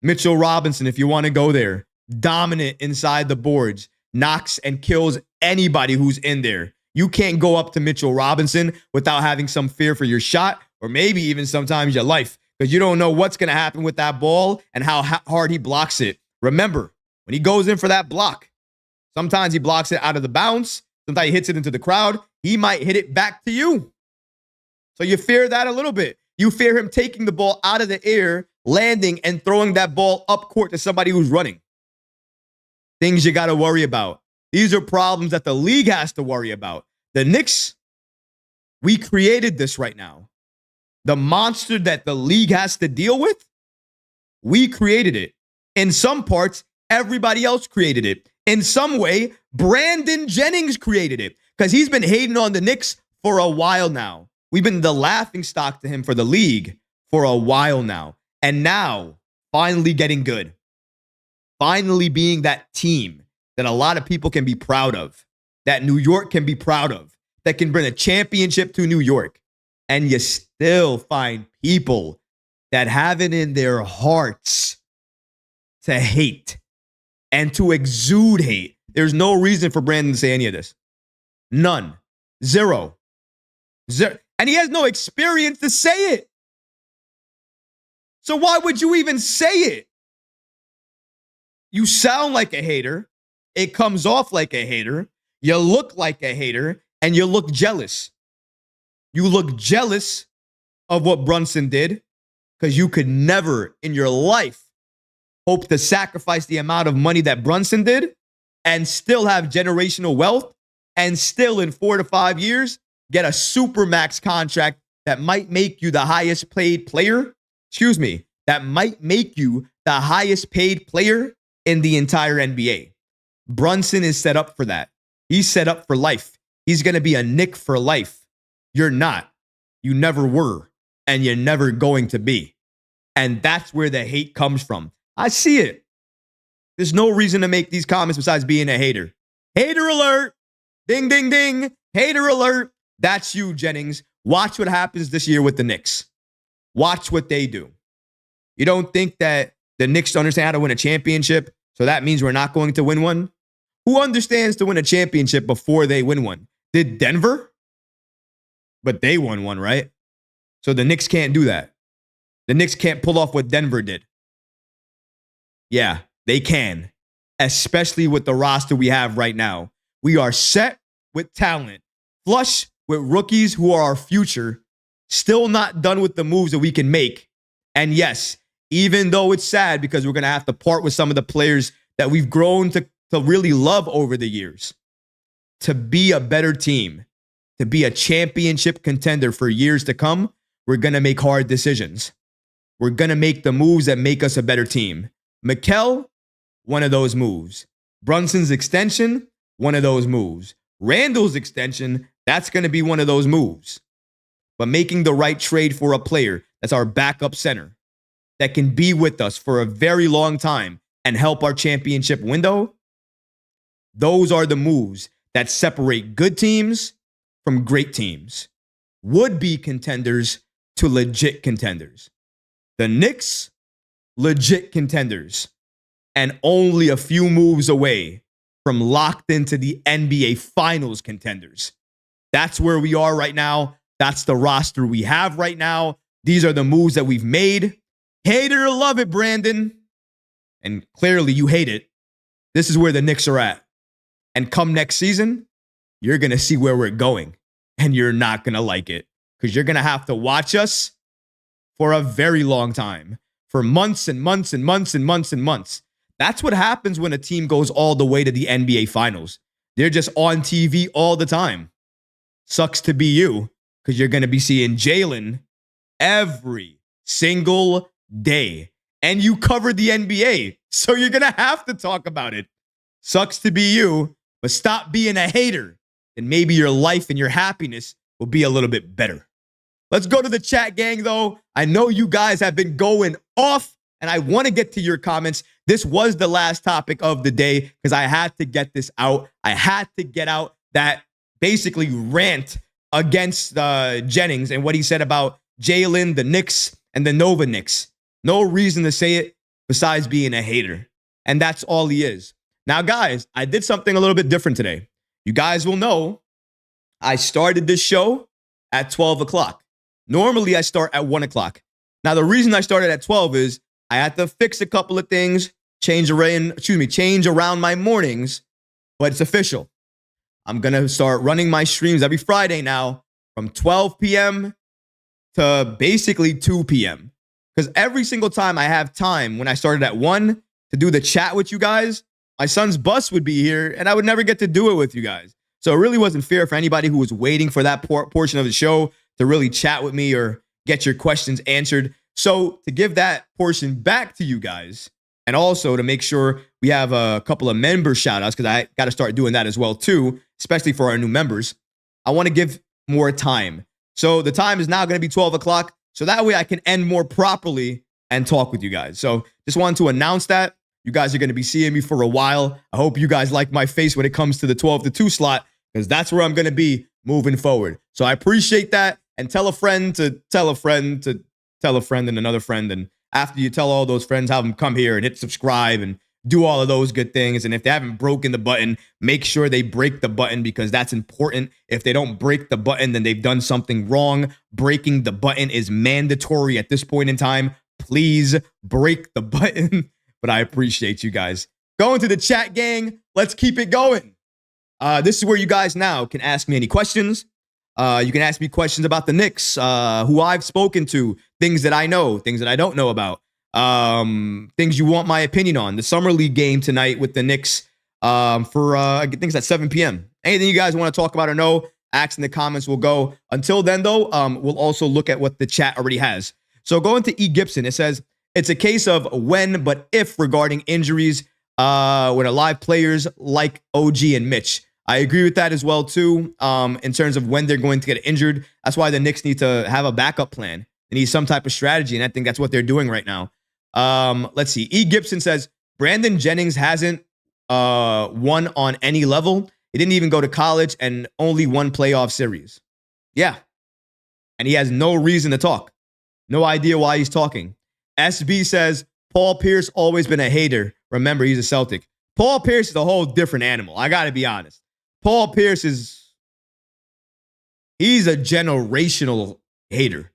Mitchell Robinson, if you want to go there, dominant inside the boards, knocks and kills anybody who's in there. You can't go up to Mitchell Robinson without having some fear for your shot or maybe even sometimes your life because you don't know what's going to happen with that ball and how hard he blocks it. Remember, when he goes in for that block, sometimes he blocks it out of the bounce. Sometimes he hits it into the crowd. He might hit it back to you. So you fear that a little bit. You fear him taking the ball out of the air, landing, and throwing that ball up court to somebody who's running. Things you got to worry about. These are problems that the league has to worry about. The Knicks, we created this right now. The monster that the league has to deal with, we created it. In some parts, everybody else created it. In some way, Brandon Jennings created it because he's been hating on the Knicks for a while now. We've been the laughingstock to him for the league for a while now. And now, finally getting good. Finally being that team that a lot of people can be proud of, that New York can be proud of, that can bring a championship to New York. And you still find people that have it in their hearts to hate and to exude hate. There's no reason for Brandon to say any of this. None. Zero. And he has no experience to say it. So why would you even say it? You sound like a hater. It comes off like a hater. You look like a hater, and you look jealous. You look jealous of what Brunson did because you could never in your life hope to sacrifice the amount of money that Brunson did and still have generational wealth and still in 4 to 5 years get a supermax contract that might make you the highest paid player. That might make you the highest paid player in the entire NBA. Brunson is set up for that. He's set up for life. He's going to be a Knick for life. You're not. You never were. And you're never going to be. And that's where the hate comes from. I see it. There's no reason to make these comments besides being a hater. Hater alert. Ding, ding, ding. Hater alert. That's you, Jennings. Watch what happens this year with the Knicks. Watch what they do. You don't think that the Knicks understand how to win a championship, so that means we're not going to win one? Who understands to win a championship before they win one? Did Denver? But they won one, right? So the Knicks can't do that. The Knicks can't pull off what Denver did. Yeah, they can, especially with the roster we have right now. We are set with talent, flush with rookies who are our future, still not done with the moves that we can make. And yes, even though it's sad because we're going to have to part with some of the players that we've grown to really love over the years, to be a better team, to be a championship contender for years to come, we're going to make hard decisions. We're going to make the moves that make us a better team. Mikal, one of those moves. Brunson's extension, one of those moves. Randall's extension, that's going to be one of those moves. But making the right trade for a player that's our backup center that can be with us for a very long time and help our championship window, those are the moves that separate good teams from great teams. Would-be contenders to legit contenders. The Knicks, legit contenders, and only a few moves away from locked into the NBA Finals contenders. That's where we are right now. That's the roster we have right now. These are the moves that we've made. Hate it or love it, Brandon. And clearly you hate it. This is where the Knicks are at. And come next season, you're going to see where we're going. And you're not going to like it. Because you're going to have to watch us for a very long time. For months and months and months and months and months. That's what happens when a team goes all the way to the NBA Finals. They're just on TV all the time. Sucks to be you, because you're going to be seeing Jalen every single day. And you cover the NBA, so you're going to have to talk about it. Sucks to be you, but stop being a hater, and maybe your life and your happiness will be a little bit better. Let's go to the chat, gang, though. I know you guys have been going off, and I want to get to your comments. This was the last topic of the day because I had to get this out. I had to get out that basically rant against Jennings and what he said about Jalen, the Knicks, and the Nova Knicks. No reason to say it besides being a hater. And that's all he is. Now, guys, I did something a little bit different today. You guys will know I started this show at 12 o'clock. Normally, I start at 1 o'clock. Now, the reason I started at 12 is I had to fix a couple of things, change around my mornings, but it's official. I'm going to start running my streams every Friday now from 12 p.m. to basically 2 p.m. Because every single time I have time when I started at 1 to do the chat with you guys, my son's bus would be here and I would never get to do it with you guys. So it really wasn't fair for anybody who was waiting for that portion of the show to really chat with me or get your questions answered. So to give that portion back to you guys, and also to make sure we have a couple of member shout outs, because I got to start doing that as well too, especially for our new members, I want to give more time. So the time is now going to be 12 o'clock. So that way I can end more properly and talk with you guys. So just wanted to announce that. You guys are going to be seeing me for a while. I hope you guys like my face when it comes to the 12 to 2 slot, because that's where I'm going to be moving forward. So I appreciate that. And tell a friend to tell a friend to tell a friend and another friend. And after you tell all those friends, have them come here and hit subscribe and do all of those good things. And if they haven't broken the button, make sure they break the button, because that's important. If they don't break the button, then they've done something wrong. Breaking the button is mandatory at this point in time. Please break the button. But I appreciate you guys. Going to the chat, gang. Let's keep it going. This is where you guys now can ask me any questions. You can ask me questions about the Knicks, who I've spoken to, things that I know, things that I don't know about, things you want my opinion on. The Summer League game tonight with the Knicks for, I think it's at 7 p.m. Anything you guys want to talk about or know, ask in the comments. We'll go. Until then, though, we'll also look at what the chat already has. So going to E. Gibson, it says, it's a case of when, but if regarding injuries when alive players like OG and Mitch. I agree with that as well, too, in terms of when they're going to get injured. That's why the Knicks need to have a backup plan. They need some type of strategy, and I think that's what they're doing right now. Let's see. E. Gibson says, Brandon Jennings hasn't won on any level. He didn't even go to college and only one playoff series. Yeah. And he has no reason to talk. No idea why he's talking. SB says, Paul Pierce always been a hater. Remember, he's a Celtic. Paul Pierce is a whole different animal. I got to be honest. Paul Pierce he's a generational hater.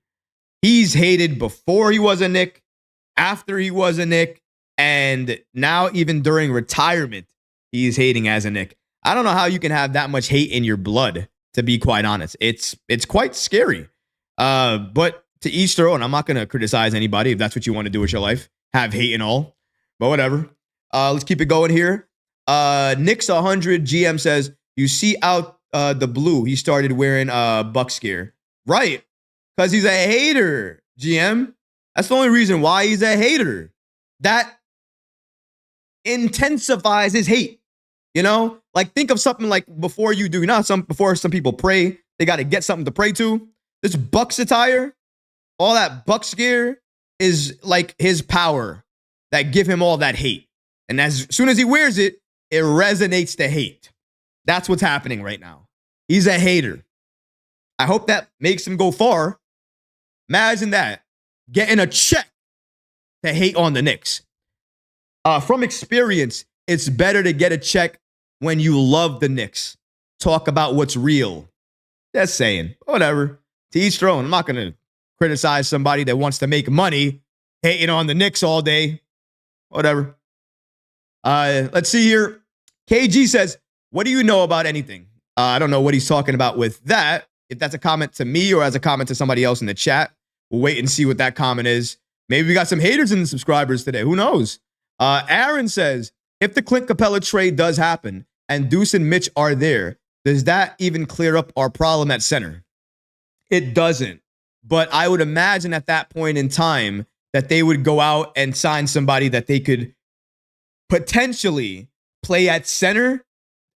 He's hated before he was a Knick, after he was a Knick, and now even during retirement, he's hating as a Knick. I don't know how you can have that much hate in your blood, to be quite honest. It's quite scary. But to each their own. I'm not going to criticize anybody if that's what you want to do with your life. Have hate and all. But whatever. Let's keep it going here. Knicks 100 GM says, you see out the blue. He started wearing Bucks gear. Right. Because he's a hater, GM. That's the only reason why he's a hater. That intensifies his hate. You know? Like, think of something like before you do. You know, before some people pray, they got to get something to pray to. This Bucks attire, all that Bucks gear is like his power that give him all that hate. And as soon as he wears it, it resonates to hate. That's what's happening right now. He's a hater. I hope that makes him go far. Imagine that. Getting a check to hate on the Knicks. From experience, it's better to get a check when you love the Knicks. Talk about what's real. Just saying. Whatever. To each their own. I'm not going to criticize somebody that wants to make money hating on the Knicks all day. Whatever. Let's see here. KG says, what do you know about anything? I don't know what he's talking about with that. If that's a comment to me or as a comment to somebody else in the chat, we'll wait and see what that comment is. Maybe we got some haters in the subscribers today. Who knows? Aaron says, if the Clint Capella trade does happen and Deuce and Mitch are there, does that even clear up our problem at center? It doesn't. But I would imagine at that point in time that they would go out and sign somebody that they could potentially play at center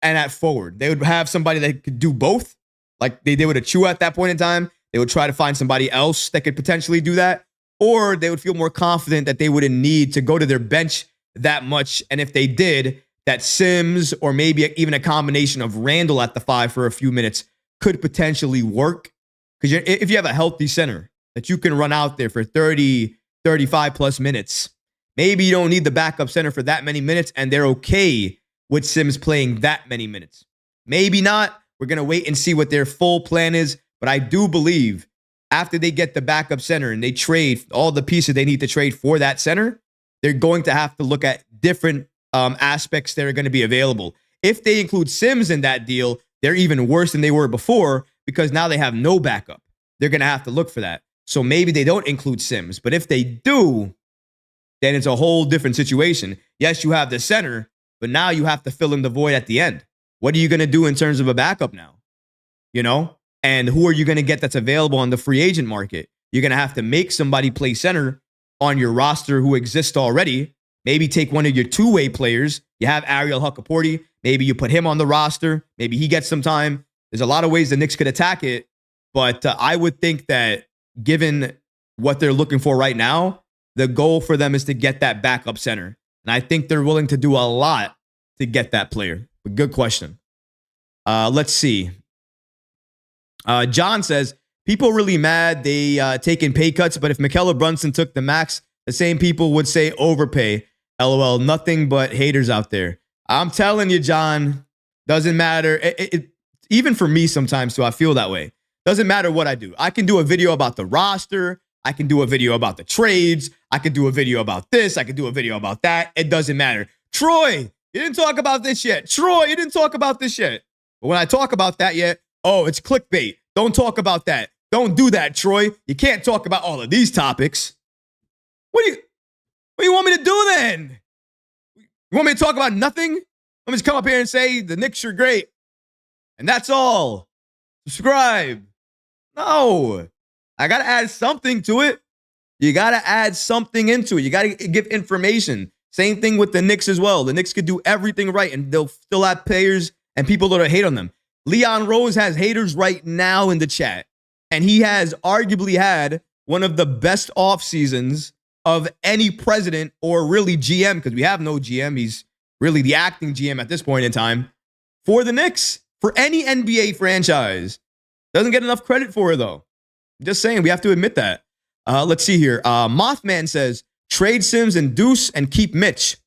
and at forward. They would have somebody that could do both. Like they would Achua at that point in time. They would try to find somebody else that could potentially do that. Or they would feel more confident that they wouldn't need to go to their bench that much. And if they did, that Sims or maybe even a combination of Randall at the 5 for a few minutes could potentially work. Because if you have a healthy center that you can run out there for 30, 35 plus minutes, maybe you don't need the backup center for that many minutes and they're okay with Sims playing that many minutes. Maybe not. We're going to wait and see what their full plan is. But I do believe after they get the backup center and they trade all the pieces they need to trade for that center, they're going to have to look at different aspects that are going to be available. If they include Sims in that deal, they're even worse than they were before because now they have no backup. They're going to have to look for that. So maybe they don't include Sims. But if they do, then it's a whole different situation. Yes, you have the center, but now you have to fill in the void at the end. What are you going to do in terms of a backup now? You know? And who are you going to get that's available on the free agent market? You're going to have to make somebody play center on your roster who exists already. Maybe take one of your two-way players. You have Ariel Huckaporty. Maybe you put him on the roster. Maybe he gets some time. There's a lot of ways the Knicks could attack it. But I would think that given what they're looking for right now, the goal for them is to get that backup center. And I think they're willing to do a lot to get that player. But good question. Let's see. John says, people really mad they taking pay cuts, but if Jalen Brunson took the max, the same people would say overpay. LOL, nothing but haters out there. I'm telling you, John, doesn't matter. Even for me sometimes, too, I feel that way. Doesn't matter what I do. I can do a video about the roster. I can do a video about the trades. I can do a video about this. I can do a video about that. It doesn't matter. Troy, you didn't talk about this yet. Troy, you didn't talk about this yet. But when I talk about that yet, oh, it's clickbait. Don't talk about that. Don't do that, Troy. You can't talk about all of these topics. What do you want me to do then? You want me to talk about nothing? Let me just come up here and say the Knicks are great. And that's all. Subscribe. No. I got to add something to it. You got to add something into it. You got to give information. Same thing with the Knicks as well. The Knicks could do everything right, and they'll still have players and people that hate on them. Leon Rose has haters right now in the chat, and he has arguably had one of the best off seasons of any president or really GM, because we have no GM. He's really the acting GM at this point in time for the Knicks, for any NBA franchise. Doesn't get enough credit for it, though. Just saying, we have to admit that. Let's see here. Mothman says, trade Sims and Deuce and keep Mitch.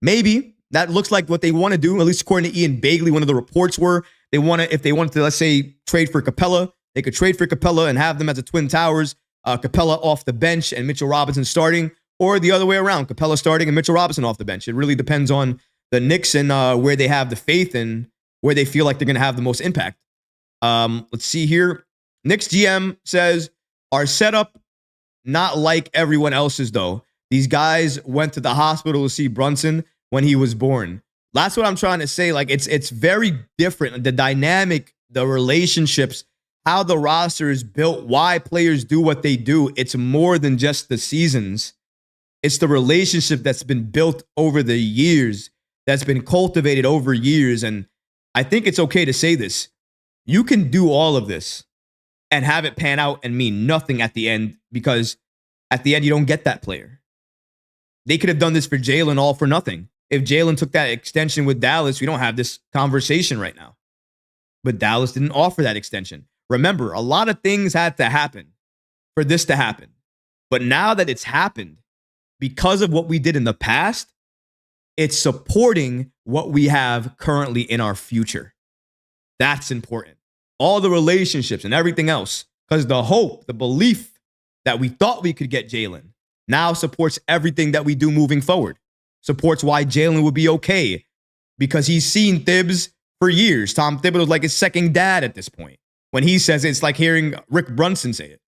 Maybe. That looks like what they want to do, at least according to Ian Begley. One of the reports were they want to, if they wanted to, let's say, trade for Capella, they could trade for Capella and have them as a Twin Towers. Capella off the bench and Mitchell Robinson starting, or the other way around, Capella starting and Mitchell Robinson off the bench. It really depends on the Knicks and where they have the faith and where they feel like they're going to have the most impact. Let's see here. Knicks GM says, our setup not like everyone else's, though. These guys went to the hospital to see Brunson when he was born. That's what I'm trying to say. Like, it's very different. The dynamic, the relationships, how the roster is built, why players do what they do. It's more than just the seasons. It's the relationship that's been built over the years, that's been cultivated over years. And I think it's okay to say this. You can do all of this and have it pan out and mean nothing at the end, because at the end, you don't get that player. They could have done this for Jalen all for nothing. If Jalen took that extension with Dallas, we don't have this conversation right now. But Dallas didn't offer that extension. Remember, a lot of things had to happen. for this to happen. But now that it's happened, because of what we did in the past, it's supporting what we have currently in our future. That's important. All the relationships and everything else, because the hope, the belief that we thought we could get Jalen now supports everything that we do moving forward. Supports why Jalen would be okay, because he's seen Thibs for years. Tom Thibodeau's like his second dad at this point. When he says it, it's like hearing Rick Brunson say it.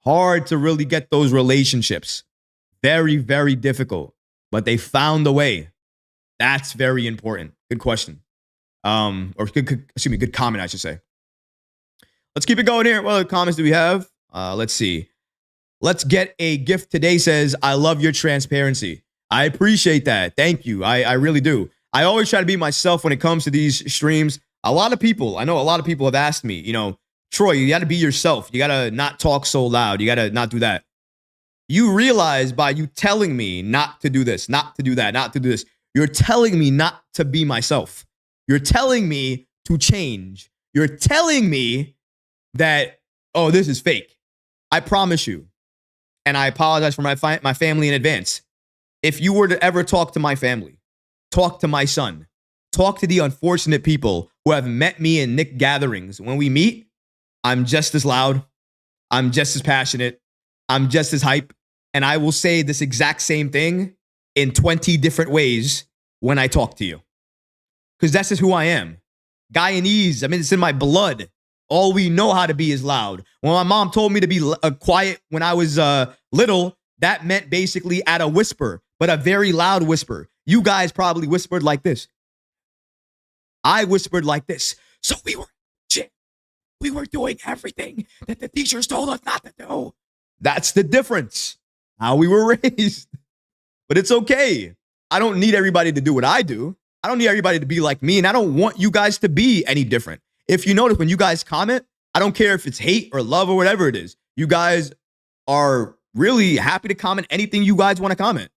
Hard to really get those relationships. Very, very difficult. But they found a way. That's very important. Good question. Good comment, I should say. Let's keep it going here. What other comments do we have? Let's see. Let's get a gift today says, I love your transparency. I appreciate that. Thank you. I really do. I always try to be myself when it comes to these streams. I know a lot of people have asked me, Troy, you got to be yourself. You got to not talk so loud. You got to not do that. You realize by you telling me not to do this, not to do that, not to do this, you're telling me not to be myself. You're telling me to change. You're telling me that, oh, this is fake. I promise you. And I apologize for my family in advance. If you were to ever talk to my family, talk to my son, talk to the unfortunate people who have met me in Knick gatherings, when we meet, I'm just as loud. I'm just as passionate. I'm just as hype. And I will say this exact same thing in 20 different ways when I talk to you. Because that's just who I am. Guyanese, it's in my blood. All we know how to be is loud. When my mom told me to be quiet when I was little, that meant basically at a whisper, but a very loud whisper. You guys probably whispered like this. I whispered like this. So we were doing everything that the teachers told us not to do. That's the difference. How we were raised. But it's okay. I don't need everybody to do what I do. I don't need everybody to be like me, and I don't want you guys to be any different. If you notice, when you guys comment, I don't care if it's hate or love or whatever it is. You guys are really happy to comment anything you guys want to comment.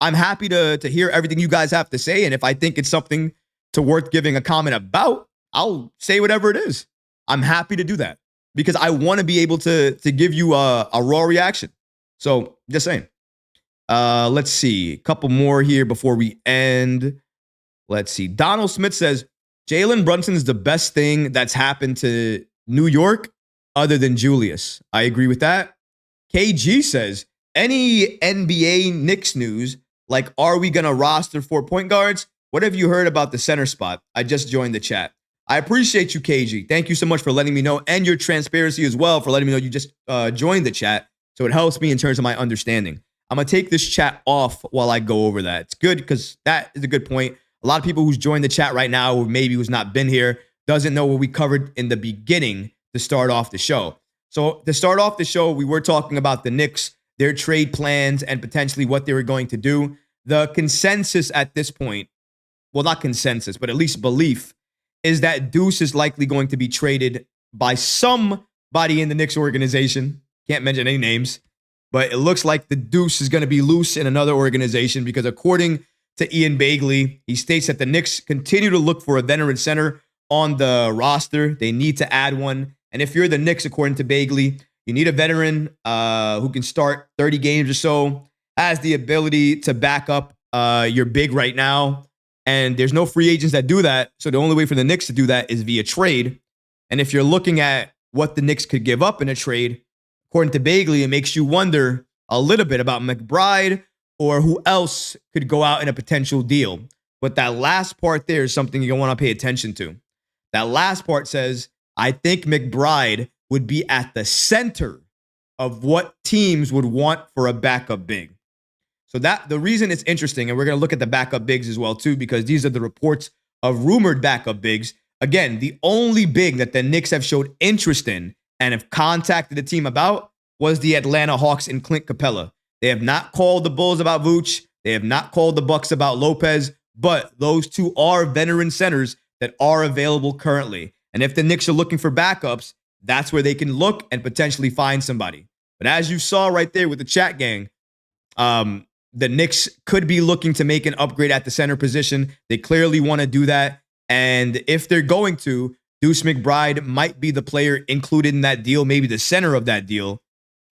I'm happy to hear everything you guys have to say, and if I think it's something to worth giving a comment about, I'll say whatever it is. I'm happy to do that because I want to be able to give you a raw reaction. So, just saying. Let's see. A couple more here before we end. Let's see. Donald Smith says, Jalen Brunson is the best thing that's happened to New York other than Julius. I agree with that. KG says, any NBA Knicks news, like are we going to roster 4 point guards? What have you heard about the center spot? I just joined the chat. I appreciate you, KG. Thank you so much for letting me know, and your transparency as well for letting me know you just joined the chat. So it helps me in terms of my understanding. I'm going to take this chat off while I go over that. It's good because that is a good point. A lot of people who's joined the chat right now, or maybe who's not been here, doesn't know what we covered in the beginning to start off the show. So to start off the show, we were talking about the Knicks, their trade plans, and potentially what they were going to do. The consensus at this point, well, not consensus, but at least belief, is that Deuce is likely going to be traded by somebody in the Knicks organization. Can't mention any names, but it looks like the Deuce is going to be loose in another organization because according to Ian Begley, he states that the Knicks continue to look for a veteran center on the roster. They need to add one. And if you're the Knicks, according to Begley, you need a veteran who can start 30 games or so, has the ability to back up your big right now. And there's no free agents that do that. So the only way for the Knicks to do that is via trade. And if you're looking at what the Knicks could give up in a trade, according to Begley, it makes you wonder a little bit about McBride or who else could go out in a potential deal. But that last part there is something you want to pay attention to. That last part says, I think McBride would be at the center of what teams would want for a backup big. So that the reason it's interesting, and we're going to look at the backup bigs as well too, because these are the reports of rumored backup bigs. Again, the only big that the Knicks have showed interest in and have contacted the team about was the Atlanta Hawks and Clint Capella. They have not called the Bulls about Vooch. They have not called the Bucks about Lopez, but those two are veteran centers that are available currently. And if the Knicks are looking for backups, that's where they can look and potentially find somebody. But as you saw right there with the chat gang, the Knicks could be looking to make an upgrade at the center position. They clearly want to do that. And if they're going to, Deuce McBride might be the player included in that deal, maybe the center of that deal.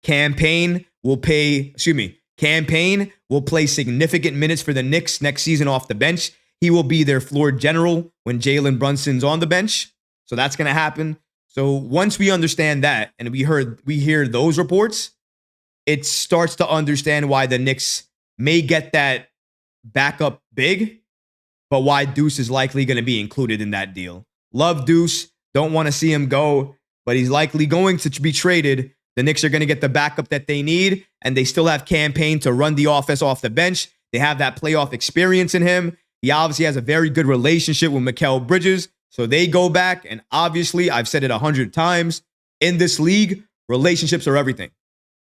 Payne will play significant minutes for the Knicks next season off the bench. He will be their floor general when Jalen Brunson's on the bench. So that's going to happen. So once we understand that and we hear those reports, it starts to understand why the Knicks may get that backup big, but why Deuce is likely going to be included in that deal. Love Deuce. Don't want to see him go, but he's likely going to be traded. The Knicks are going to get the backup that they need, and they still have Payne to run the offense off the bench. They have that playoff experience in him. He obviously has a very good relationship with Mikal Bridges, so they go back, and obviously, I've said it 100 times, in this league, relationships are everything.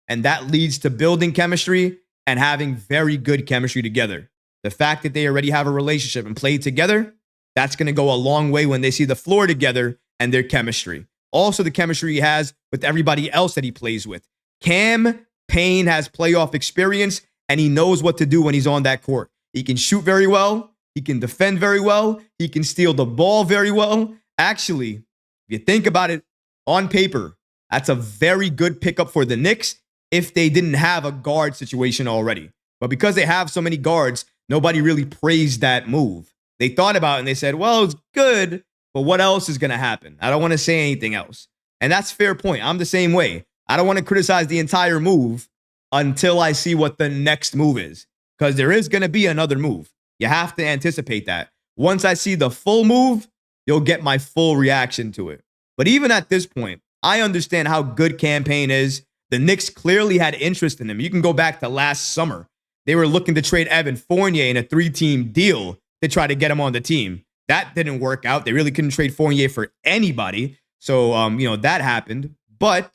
And that leads to building chemistry and having very good chemistry together. The fact that they already have a relationship and play together, that's going to go a long way when they see the floor together and their chemistry. Also, the chemistry he has with everybody else that he plays with. Payne has playoff experience, and he knows what to do when he's on that court. He can shoot very well. He can defend very well. He can steal the ball very well. Actually, if you think about it on paper, that's a very good pickup for the Knicks if they didn't have a guard situation already. But because they have so many guards, nobody really praised that move. They thought about it and they said, well, it's good, but what else is going to happen? I don't want to say anything else. And that's a fair point. I'm the same way. I don't want to criticize the entire move until I see what the next move is, because there is going to be another move. You have to anticipate that. Once I see the full move, you'll get my full reaction to it. But even at this point, I understand how good Payne is. The Knicks clearly had interest in him. You can go back to last summer. They were looking to trade Evan Fournier in a 3-team deal to try to get him on the team. That didn't work out. They really couldn't trade Fournier for anybody. So, that happened. But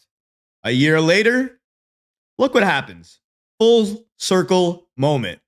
a year later, look what happens. Full circle moment.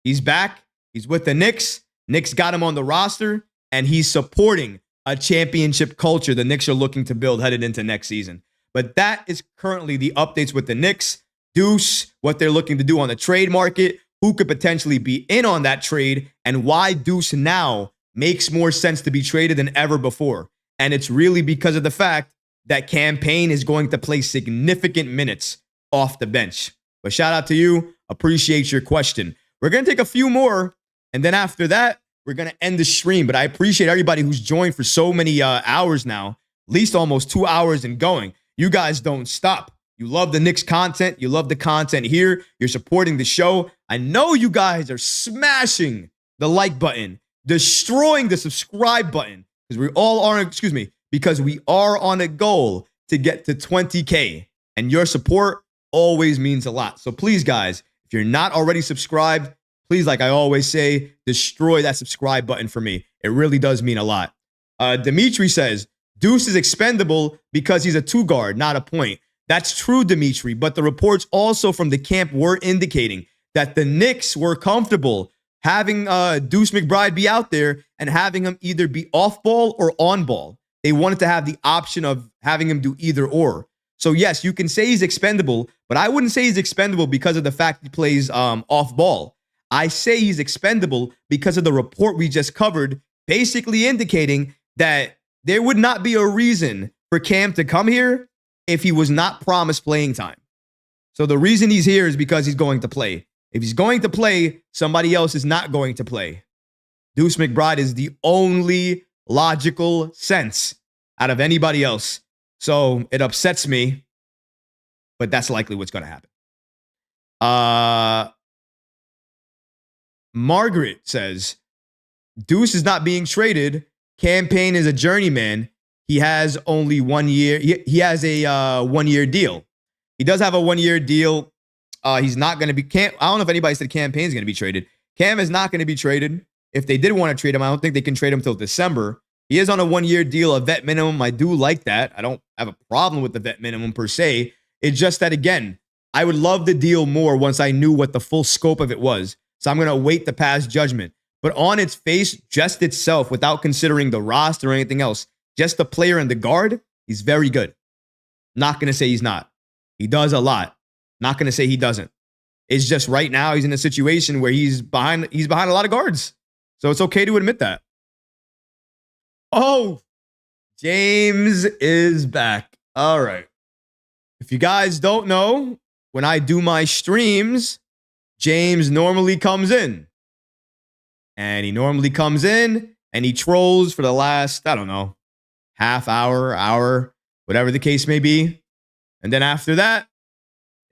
He's back. He's with the Knicks. Knicks got him on the roster, and he's supporting a championship culture the Knicks are looking to build headed into next season. But that is currently the updates with the Knicks. Deuce, what they're looking to do on the trade market, who could potentially be in on that trade, and why Deuce now makes more sense to be traded than ever before. And it's really because of the fact that Payne is going to play significant minutes off the bench. But shout out to you. Appreciate your question. We're going to take a few more, and then after that, we're going to end the stream. But I appreciate everybody who's joined for so many hours now, at least almost 2 hours and going. You guys don't stop. You love the Knicks content. You love the content here. You're supporting the show. I know you guys are smashing the like button, destroying the subscribe button, because we are on a goal to get to 20K. And your support always means a lot. So please, guys, if you're not already subscribed, please, like I always say, destroy that subscribe button for me. It really does mean a lot. Dimitri says, Deuce is expendable because he's a 2-guard, not a point. That's true, Dimitri, but the reports also from the camp were indicating that the Knicks were comfortable having Deuce McBride be out there and having him either be off ball or on ball. They wanted to have the option of having him do either or. So yes, you can say he's expendable, but I wouldn't say he's expendable because of the fact he plays off ball. I say he's expendable because of the report we just covered, basically indicating that there would not be a reason for Cam to come here if he was not promised playing time. So the reason he's here is because he's going to play. If he's going to play, somebody else is not going to play. Deuce McBride is the only logical sense out of anybody else. So it upsets me, but that's likely what's going to happen. Margaret says, Deuce is not being traded. Payne is a journeyman. He has only 1 year. He has a 1-year deal. He does have a 1-year deal. He's not going to be. I don't know if anybody said Payne's going to be traded. Cam is not going to be traded. If they did want to trade him, I don't think they can trade him until December. He is on a 1-year deal, a vet minimum. I do like that. I don't have a problem with the vet minimum per se. It's just that, again, I would love the deal more once I knew what the full scope of it was. So I'm going to wait to pass judgment. But on its face, just itself, without considering the roster or anything else, just the player and the guard, he's very good. Not going to say he's not. He does a lot. Not going to say he doesn't. It's just right now he's in a situation where he's behind a lot of guards. So it's okay to admit that. Oh, James is back. All right. If you guys don't know, when I do my streams, James normally comes in. And he normally comes in and he trolls for the last, I don't know, half hour, whatever the case may be. And then after that,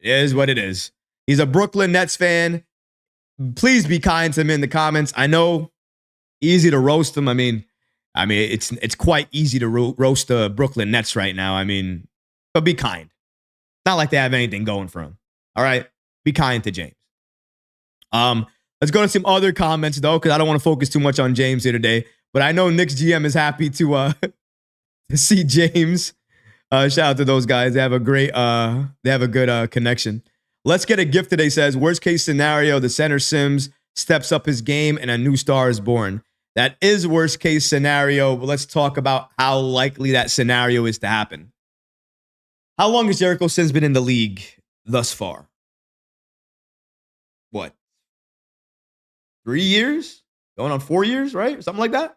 it is what it is. He's a Brooklyn Nets fan. Please be kind to him in the comments. I know, easy to roast him. I mean, it's quite easy to roast the Brooklyn Nets right now. I mean, but be kind. Not like they have anything going for him. All right, be kind to James. Let's go to some other comments though, because I don't want to focus too much on James here today. But I know Knicks GM is happy to see James. Shout out to those guys. They have a good connection. Let's get a gift today. Says worst case scenario, the center Sims steps up his game and a new star is born. That is worst case scenario, but let's talk about how likely that scenario is to happen. How long has Jericho Sims been in the league thus far? What? 3 years? Going on 4 years, right? Something like that.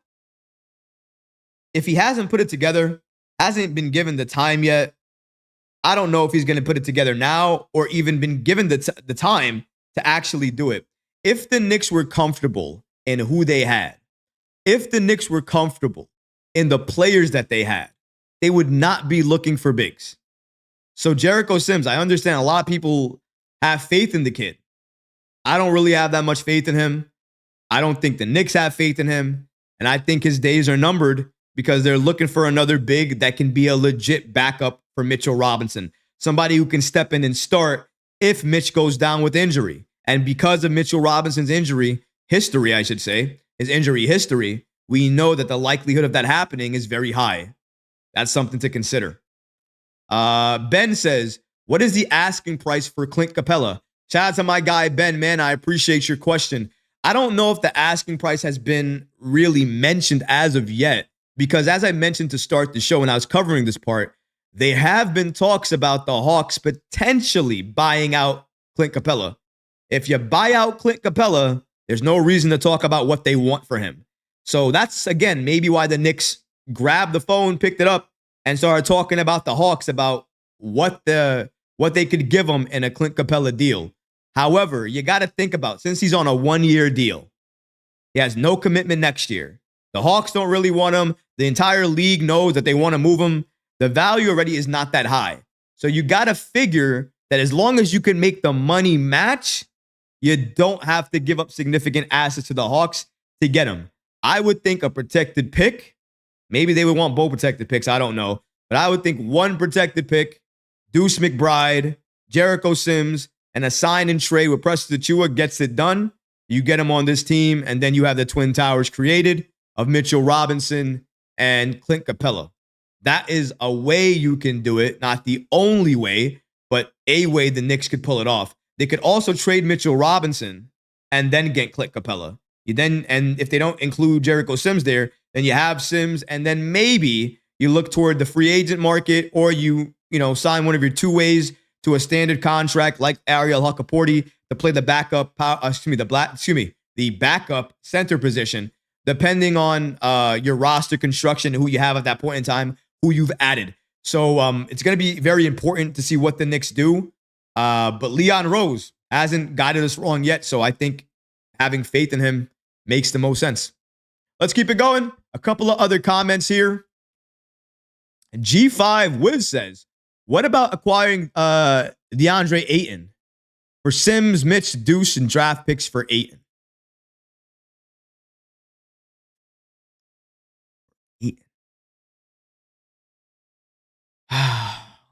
If he hasn't put it together, hasn't been given the time yet, I don't know if he's going to put it together now or even been given the time to actually do it. If the Knicks were comfortable in who they had, if the Knicks were comfortable in the players that they had, they would not be looking for bigs. So Jericho Sims, I understand a lot of people have faith in the kid. I don't really have that much faith in him. I don't think the Knicks have faith in him. And I think his days are numbered because they're looking for another big that can be a legit backup for Mitchell Robinson. Somebody who can step in and start if Mitch goes down with injury. And because of Mitchell Robinson's history, I should say, his injury history, we know that the likelihood of that happening is very high. That's something to consider. Ben says, what is the asking price for Clint Capella? Shout out to my guy, Ben, man. I appreciate your question. I don't know if the asking price has been really mentioned as of yet, because as I mentioned to start the show when I was covering this part, there have been talks about the Hawks potentially buying out Clint Capella. If you buy out Clint Capella, there's no reason to talk about what they want for him. So that's, again, maybe why the Knicks grabbed the phone, picked it up, and started talking about the Hawks about what they could give him in a Clint Capella deal. However, you got to think about, since he's on a 1-year deal, he has no commitment next year. The Hawks don't really want him. The entire league knows that they want to move him. The value already is not that high. So you got to figure that as long as you can make the money match, you don't have to give up significant assets to the Hawks to get him. I would think a protected pick. Maybe they would want both protected picks. I don't know. But I would think one protected pick, Deuce McBride, Jericho Sims, and a sign and trade with Preston Achiuwa gets it done. You get him on this team, and then you have the Twin Towers created of Mitchell Robinson and Clint Capella. That is a way you can do it. Not the only way, but a way the Knicks could pull it off. They could also trade Mitchell Robinson and then get Clint Capella. And if they don't include Jericho Sims there, then you have Sims, and then maybe you look toward the free agent market, or you sign one of your two-ways to a standard contract like Ariel Huckaporty to play the backup, the backup center position, depending on your roster construction, who you have at that point in time, who you've added. So it's going to be very important to see what the Knicks do. But Leon Rose hasn't guided us wrong yet, so I think having faith in him makes the most sense. Let's keep it going. A couple of other comments here. G5 Wiz says, what about acquiring DeAndre Ayton for Sims, Mitch, Deuce, and draft picks for Ayton?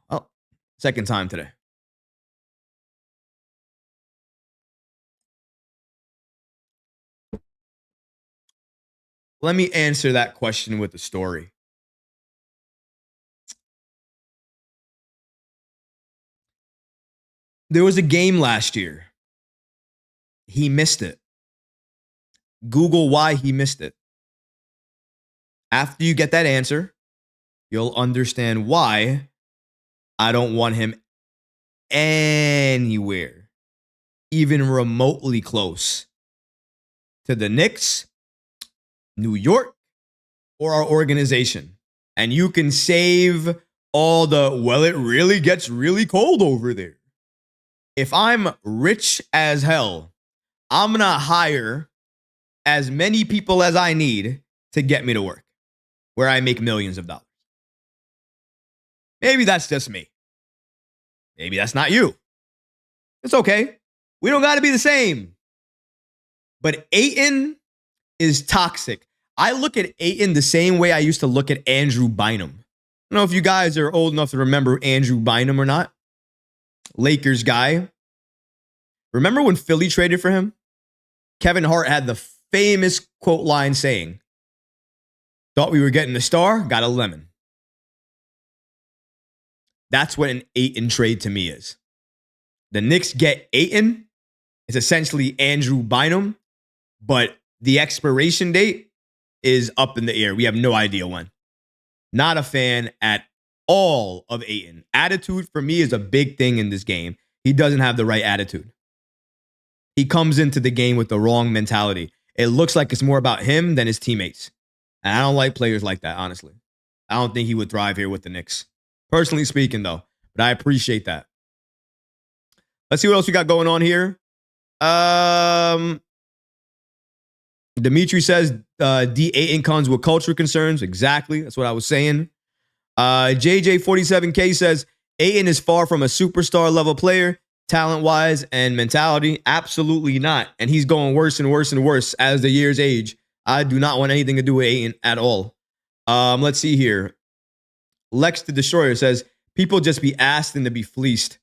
Oh, second time today. Let me answer that question with a story. There was a game last year. He missed it. Google why he missed it. After you get that answer, you'll understand why I don't want him anywhere, even remotely close to the Knicks, New York, or our organization. And you can save all the, well, it really gets really cold over there. If I'm rich as hell, I'm going to hire as many people as I need to get me to work, where I make millions of dollars. Maybe that's just me. Maybe that's not you. It's okay. We don't got to be the same. But Ayton is toxic. I look at Ayton the same way I used to look at Andrew Bynum. I don't know if you guys are old enough to remember Andrew Bynum or not. Lakers guy. Remember when Philly traded for him? Kevin Hart had the famous quote line saying, "Thought we were getting a star, got a lemon." That's what an Ayton trade to me is. The Knicks get Ayton. It's essentially Andrew Bynum, but the expiration date is up in the air. We have no idea when. Not a fan at all of Ayton. Attitude for me is a big thing in this game. He doesn't have the right attitude. He comes into the game with the wrong mentality. It looks like it's more about him than his teammates. And I don't like players like that, honestly. I don't think he would thrive here with the Knicks. Personally speaking, though. But I appreciate that. Let's see what else we got going on here. Dimitri says D. Ayton comes with culture concerns. Exactly. That's what I was saying. JJ47K says Ayton is far from a superstar level player, talent-wise and mentality. Absolutely not. And he's going worse and worse and worse as the years age. I do not want anything to do with Ayton at all. Let's see here. Lex the Destroyer says, people just be asking to be fleeced.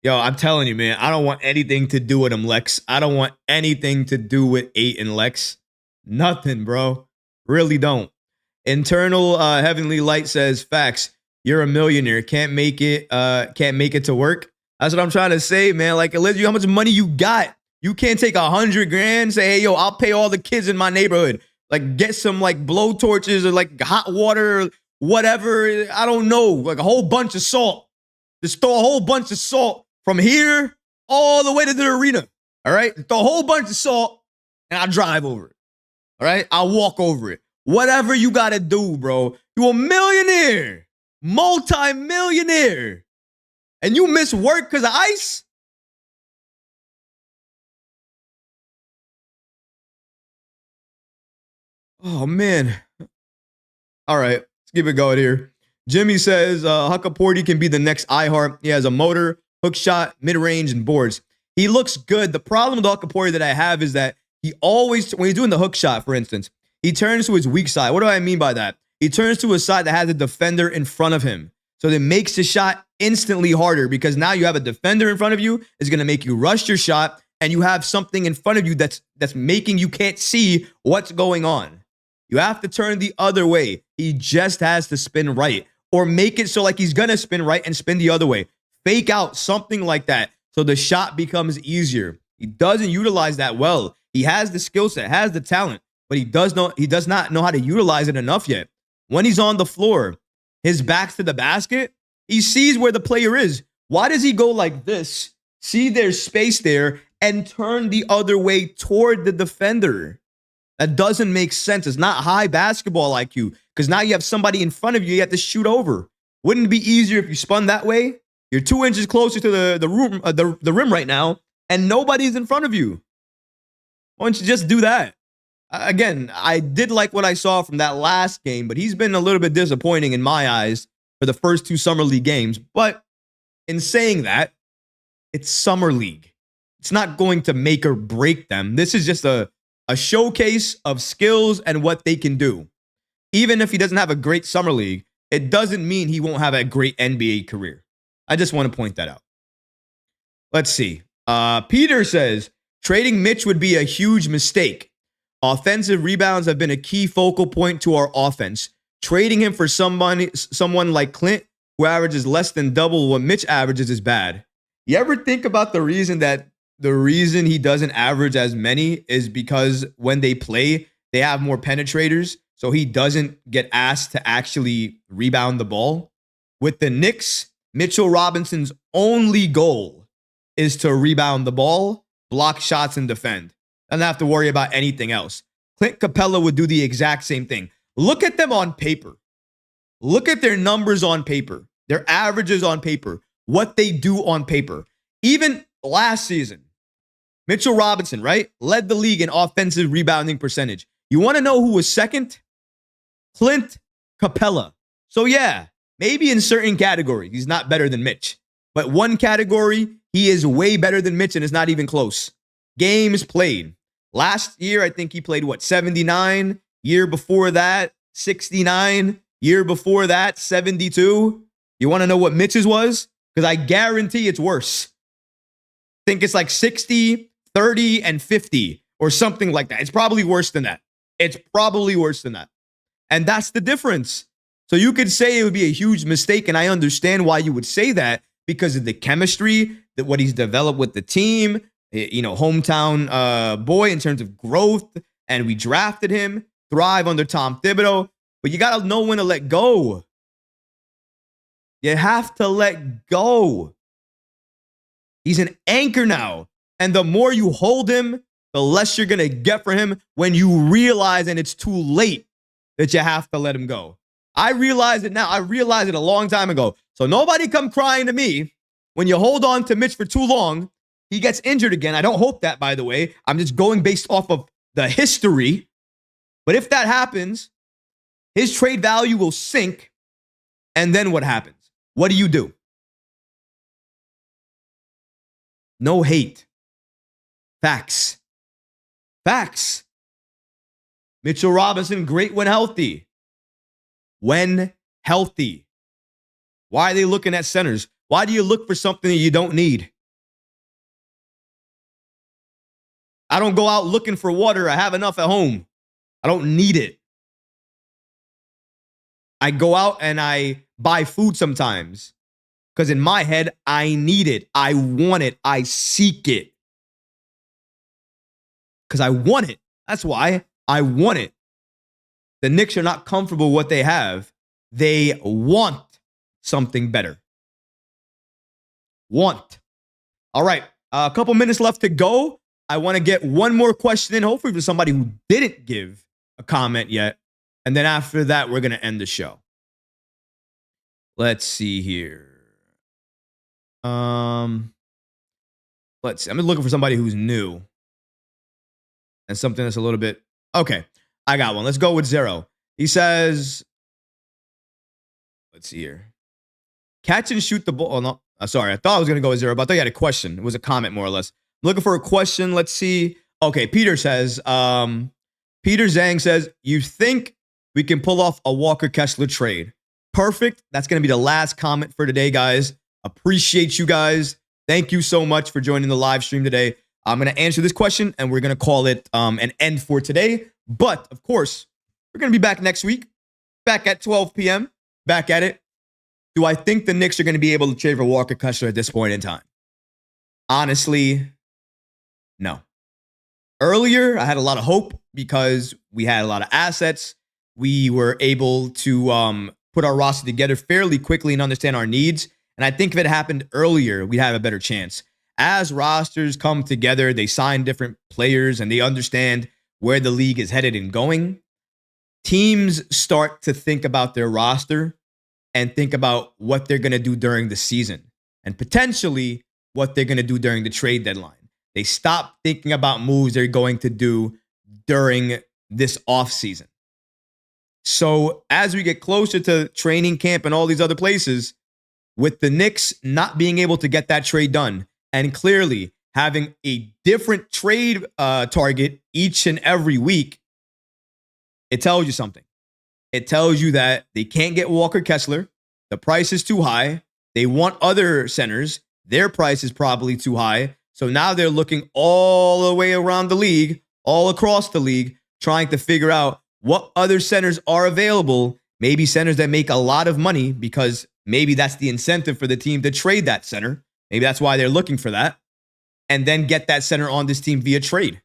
Yo, I'm telling you, man, I don't want anything to do with him, Lex. I don't want anything to do with Ayton, Lex. Nothing, bro. Really don't. Internal Heavenly Light says, facts. You're a millionaire. Can't make it to work. That's what I'm trying to say, man. Like, Elizabeth, how much money you got? You can't take $100,000, say, hey, yo, I'll pay all the kids in my neighborhood. Like, get some, like, blow torches or, like, hot water or whatever. I don't know. Like, a whole bunch of salt. Just throw a whole bunch of salt from here all the way to the arena. All right? Throw a whole bunch of salt, and I'll drive over it. All right? I'll walk over it. Whatever you got to do, bro. You a millionaire. Multi-millionaire. And you miss work because of ice? Oh, man. All right. Let's keep it going here. Jimmy says, Huckaporty can be the next iHeart. He has a motor, hook shot, mid-range, and boards. He looks good. The problem with Huckaporty that I have is that he always, when he's doing the hook shot, for instance, he turns to his weak side. What do I mean by that? He turns to a side that has a defender in front of him. So that makes the shot instantly harder because now you have a defender in front of you. It's going to make you rush your shot, and you have something in front of you that's making you can't see what's going on. You have to turn the other way. He just has to spin right or make it so like he's going to spin right and spin the other way. Fake out something like that so the shot becomes easier. He doesn't utilize that well. He has the skill set, has the talent, but he does not know how to utilize it enough yet. When he's on the floor, his back's to the basket, he sees where the player is. Why does he go like this, see there's space there, and turn the other way toward the defender? That doesn't make sense. It's not high basketball IQ because now you have somebody in front of you have to shoot over. Wouldn't it be easier if you spun that way? You're 2 inches closer to the rim right now, and nobody's in front of you. Why don't you just do that? Again, I did like what I saw from that last game, but he's been a little bit disappointing in my eyes for the first two Summer League games. But in saying that, it's Summer League. It's not going to make or break them. This is just a showcase of skills and what they can do. Even if he doesn't have a great Summer League, it doesn't mean he won't have a great NBA career. I just want to point that out. Let's see. Peter says, trading Mitch would be a huge mistake. Offensive rebounds have been a key focal point to our offense. Trading him for someone like Clint, who averages less than double what Mitch averages, is bad. You ever think about the reason he doesn't average as many is because when they play, they have more penetrators, so he doesn't get asked to actually rebound the ball? With the Knicks, Mitchell Robinson's only goal is to rebound the ball, block shots, and defend. Doesn't have to worry about anything else. Clint Capella would do the exact same thing. Look at them on paper. Look at their numbers on paper, their averages on paper, what they do on paper. Even last season, Mitchell Robinson, right, led the league in offensive rebounding percentage. You want to know who was second? Clint Capella. So yeah, maybe in certain categories, he's not better than Mitch. But one category, he is way better than Mitch, and it's not even close. Games played. Last year, I think he played, 79? Year before that, 69. Year before that, 72. You want to know what Mitch's was? Because I guarantee it's worse. I think it's like 60, 30, and 50 or something like that. It's probably worse than that. And that's the difference. So you could say it would be a huge mistake, and I understand why you would say that because of the chemistry, that what he's developed with the team, hometown boy in terms of growth, and we drafted him, thrive under Tom Thibodeau. But you got to know when to let go. You have to let go. He's an anchor now. And the more you hold him, the less you're going to get for him when you realize, and it's too late, that you have to let him go. I realize it now. I realized it a long time ago. So nobody come crying to me when you hold on to Mitch for too long. He gets injured again. I don't hope that, by the way. I'm just going based off of the history. But if that happens, his trade value will sink. And then what happens? What do? No hate. Facts. Mitchell Robinson, great when healthy. Why are they looking at centers? Why do you look for something that you don't need? I don't go out looking for water. I have enough at home. I don't need it. I go out and I buy food sometimes because in my head, I need it. I want it. I seek it. Because I want it. That's why I want it. The Knicks are not comfortable with what they have. They want something better. Want. All right. A couple minutes left to go. I want to get one more question in, hopefully for somebody who didn't give a comment yet. And then after that, we're going to end the show. Let's see here. Let's see. I'm looking for somebody who's new. And something that's a little bit... Okay, I got one. Let's go with Zero. He says... Let's see here. Catch and shoot the ball... Oh, no. Sorry, I thought I was going to go with Zero, but I thought you had a question. It was a comment, more or less. I'm looking for a question. Let's see. Okay, Peter says... Peter Zhang says, you think we can pull off a Walker Kessler trade? Perfect. That's going to be the last comment for today, guys. Appreciate you guys. Thank you so much for joining the live stream today. I'm going to answer this question, and we're going to call it an end for today. But, of course, we're going to be back next week, back at 12 p.m., back at it. Do I think the Knicks are going to be able to trade for Walker Kessler at this point in time? Honestly, no. Earlier, I had a lot of hope because we had a lot of assets. We were able to put our roster together fairly quickly and understand our needs. And I think if it happened earlier, we'd have a better chance. As rosters come together, they sign different players and they understand where the league is headed and going. Teams start to think about their roster and think about what they're going to do during the season and potentially what they're going to do during the trade deadline. They stop thinking about moves they're going to do during this offseason. So as we get closer to training camp and all these other places, with the Knicks not being able to get that trade done and clearly having a different trade target each and every week, it tells you something. It tells you that they can't get Walker Kessler. The price is too high. They want other centers. Their price is probably too high. So now they're looking all the way around the league, all across the league, trying to figure out what other centers are available, maybe centers that make a lot of money because maybe that's the incentive for the team to trade that center. Maybe that's why they're looking for that. And then get that center on this team via trade.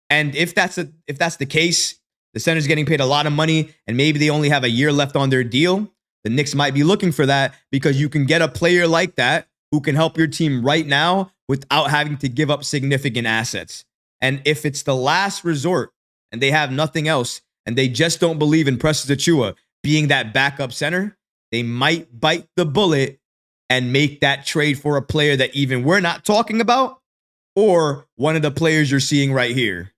And if that's the case, the center's getting paid a lot of money and maybe they only have a year left on their deal, the Knicks might be looking for that because you can get a player like that who can help your team right now without having to give up significant assets. And if it's the last resort and they have nothing else and they just don't believe in Precious Achiuwa, being that backup center, they might bite the bullet and make that trade for a player that even we're not talking about, or one of the players you're seeing right here.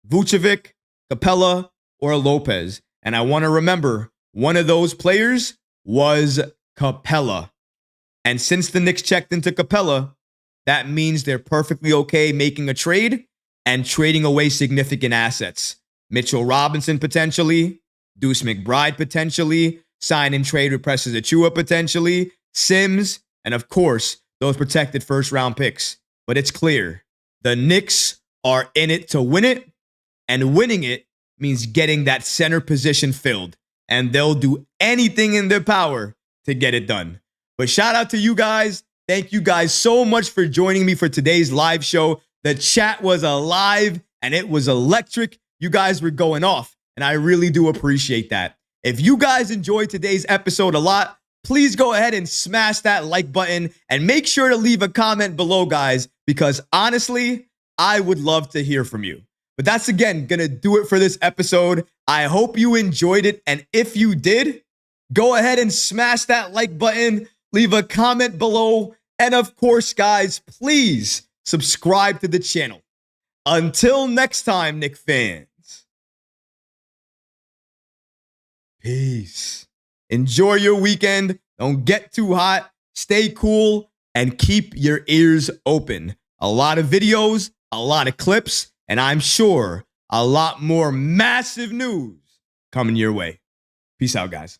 Vucevic, Capella, or Lopez. And I want to remember, one of those players was Capella. And since the Knicks checked into Capella, that means they're perfectly okay making a trade and trading away significant assets. Mitchell Robinson potentially, Deuce McBride potentially, sign and trade with Precious Achiuwa potentially, Sims, and of course, those protected first-round picks. But it's clear, the Knicks are in it to win it, and winning it means getting that center position filled, and they'll do anything in their power to get it done. But shout out to you guys. Thank you guys so much for joining me for today's live show. The chat was alive, and it was electric. You guys were going off, and I really do appreciate that. If you guys enjoyed today's episode a lot, please go ahead and smash that like button and make sure to leave a comment below, guys, because honestly, I would love to hear from you. But that's, again, going to do it for this episode. I hope you enjoyed it. And if you did, go ahead and smash that like button, leave a comment below. And of course, guys, please subscribe to the channel. Until next time, Knicks fans. Peace. Enjoy your weekend. Don't get too hot. Stay cool and keep your ears open. A lot of videos, a lot of clips, and I'm sure a lot more massive news coming your way. Peace out, guys.